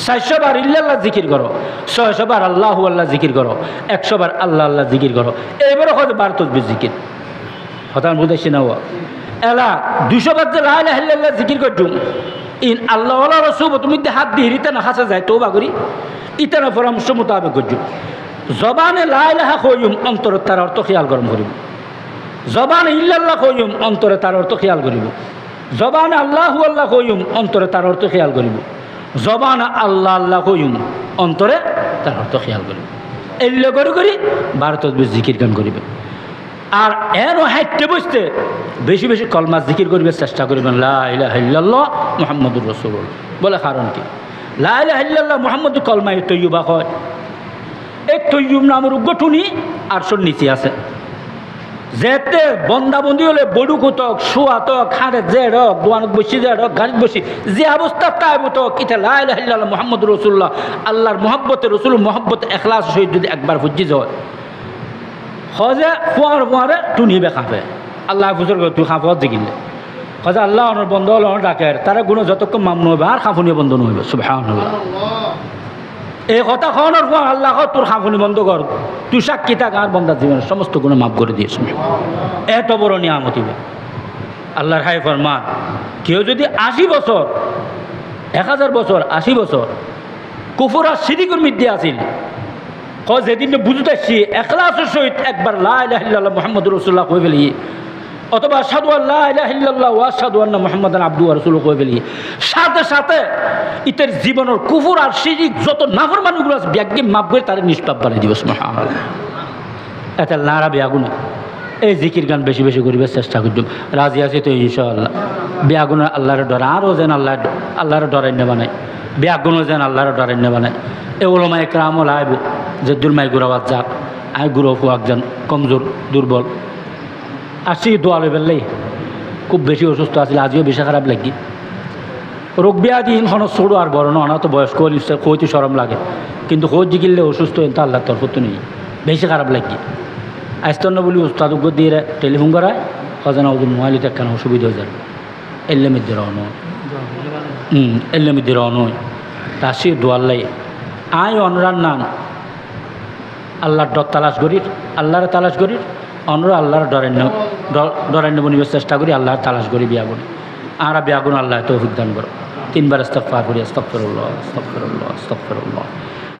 400 বার ইল্লাল্লাহ জিকির করো 600 বার আল্লাহু আল্লাহ জিকির করো 100 বার আল্লাহ আল্লাহ জিকির করো এবারে কত বার তসবিহ জিকির কথা বুঝাইছি না এলা 200 বার যে লা ইলাহা ইল্লাল্লাহ জিকির করছুম ইন আল্লাহ রসুল তুমি হাত দিয়ে ইতানা হাসা যায় তৌবা করি ইতানা পরামর্শ মোতাবেক করছুম জবানে লা ইলাহা কইম অন্তরে তার অর্থ খেয়াল গরম করিব জবানে ইল্লাল্লাহ কইম অন্তরে তার অর্থ খেয়াল করিব জবানে আল্লাহু আল্লাহ কইম অন্তরে তার অর্থ খেয়াল করিব জবানে আল্লাহ আল্লাহ কইম অন্তরে তার অর্থ খেয়াল করিব এল্লে করি বার তসবিহ জিকির গান করিবে আর এরও হাইটে বসতে বেশি বেশি কলমা জিকির করিবে চেষ্টা করিবেন লা ইলাহা ইল্লাল্লাহ মুহাম্মাদুর রাসূলুল্লাহ বলে কারণ কি লা ইলাহা ইল্লাল্লাহ মুহাম্মাদু কলমা তৈয়বা হয় এই তৈয়ব নামের গঠনই 800 নিচে আছে যেতে বন্দাবন্দি হলে বডুক হতক শোয়াতক খাঁড়ে জেড হোক দোয়ানত বসি জেড হোক গাড়িত বসি যে অবস্থা তাই হতক ইটা লা ইলাহা ইল্লাল্লাহ মুহাম্মাদুর রাসূলুল্লাহ আল্লাহর মহব্বতে রসুল মহব্বত এখলাস সহিত যদি একবার ফুজি যায় হজে ফুয়ারে টুনিবে খাঁপে আল্লাহ বুঝর তুই খাঁপত দেখিলে হজে আল্লাহ অনর বন্ধ হল ডাকের তারা গুণ যতক্ষণ মামন হইবে আর খাঁফুনি বন্ধ নহইবে সুবহানাল্লাহ এই কথা খাওয়ানোর পর আল্লাহ তোর খাঁফুনি বন্ধ কর তুই সাক্ষী থাক আর বন্ধার জীবনের সমস্ত গুণ মাফ করে দিয়েছ এত বড় নিয়ামত হইবে আল্লাহর হাই ফরমান কেউ যদি 80 বছর 1000 বছর 80 বছর কুফর আর শিরিকের মধ্যে আসিল যেদিন বুঝতেছি এখলাসের সহিত একবার লা ইলাহা ইল্লাল্লাহ মুহাম্মাদুর রাসূলুল্লাহ কই ফেলি অথবা আশহাদু আল্লা ইলাহা ইল্লাল্লাহ ওয়া আশহাদু আন্না মুহাম্মাদান আবদুহু ওয়া রাসূলুহু কই ফেলি সাথে সাথে ইতের জীবনের কুফর আর শিরিক যত নাফরমানিগুলো আছে ব্যাগকে মাপ করে তার নিষ্পাপ বানাই দিব সুবহানাল্লাহ এটা নারা বেয়াগুনা এই জিকির গান বেশি বেশি করিবার চেষ্টা করব রাজি আছি তো ইনশাআল্লাহ বেয়াগুনা আল্লাহর ডর আরও যেন আল্লাহর ডরাইন্য বানায় বেয়াগুনা যেন আল্লাহর ডরাইন্য বানায় এ ওলামা একরামও লাইব যে দুলমাই গুড়াবাদ যাক আই গুড়ো ফুয়াক যান কমজোর দুর্বল আসি দোয়া লই পেলাই খুব বেশি অসুস্থ আছিল আজিও বেশি খারাপ লাগি রোগ ব্যাধি ইনখন ছোটো আর বড় না তো বয়স্ক কইতে সরম লাগে কিন্তু খোঁজ জিকিলে অসুস্থ তো আল্লাহ তরফ তো নেই বেশি খারাপ লাগি আইস্তন্ন বলি উস্তাদ দিয়ে টেলিফোন করায় খজানা ওদের মোবাইলতে কেন অসুবিধা হয়ে যায় এল্লে মিদ্দির নয় এল্লে মিদ্দির নয় তা আসি দোয়ার লাগে আই অনরার নান আল্লাহর ডর তালাশ করি আল্লাহর তালাশ করি অনরা আল্লাহর ডরান্য বনিবার চেষ্টা করি আল্লাহর তালাশ করি বিয়াগুন আর বিয়াগুন আল্লাহ তৌফিক দান করো 3 বার ইস্তিগফার করি আস্তাগফিরুল্লাহ আস্তাগফিরুল্লাহ আস্তাগফিরুল্লাহ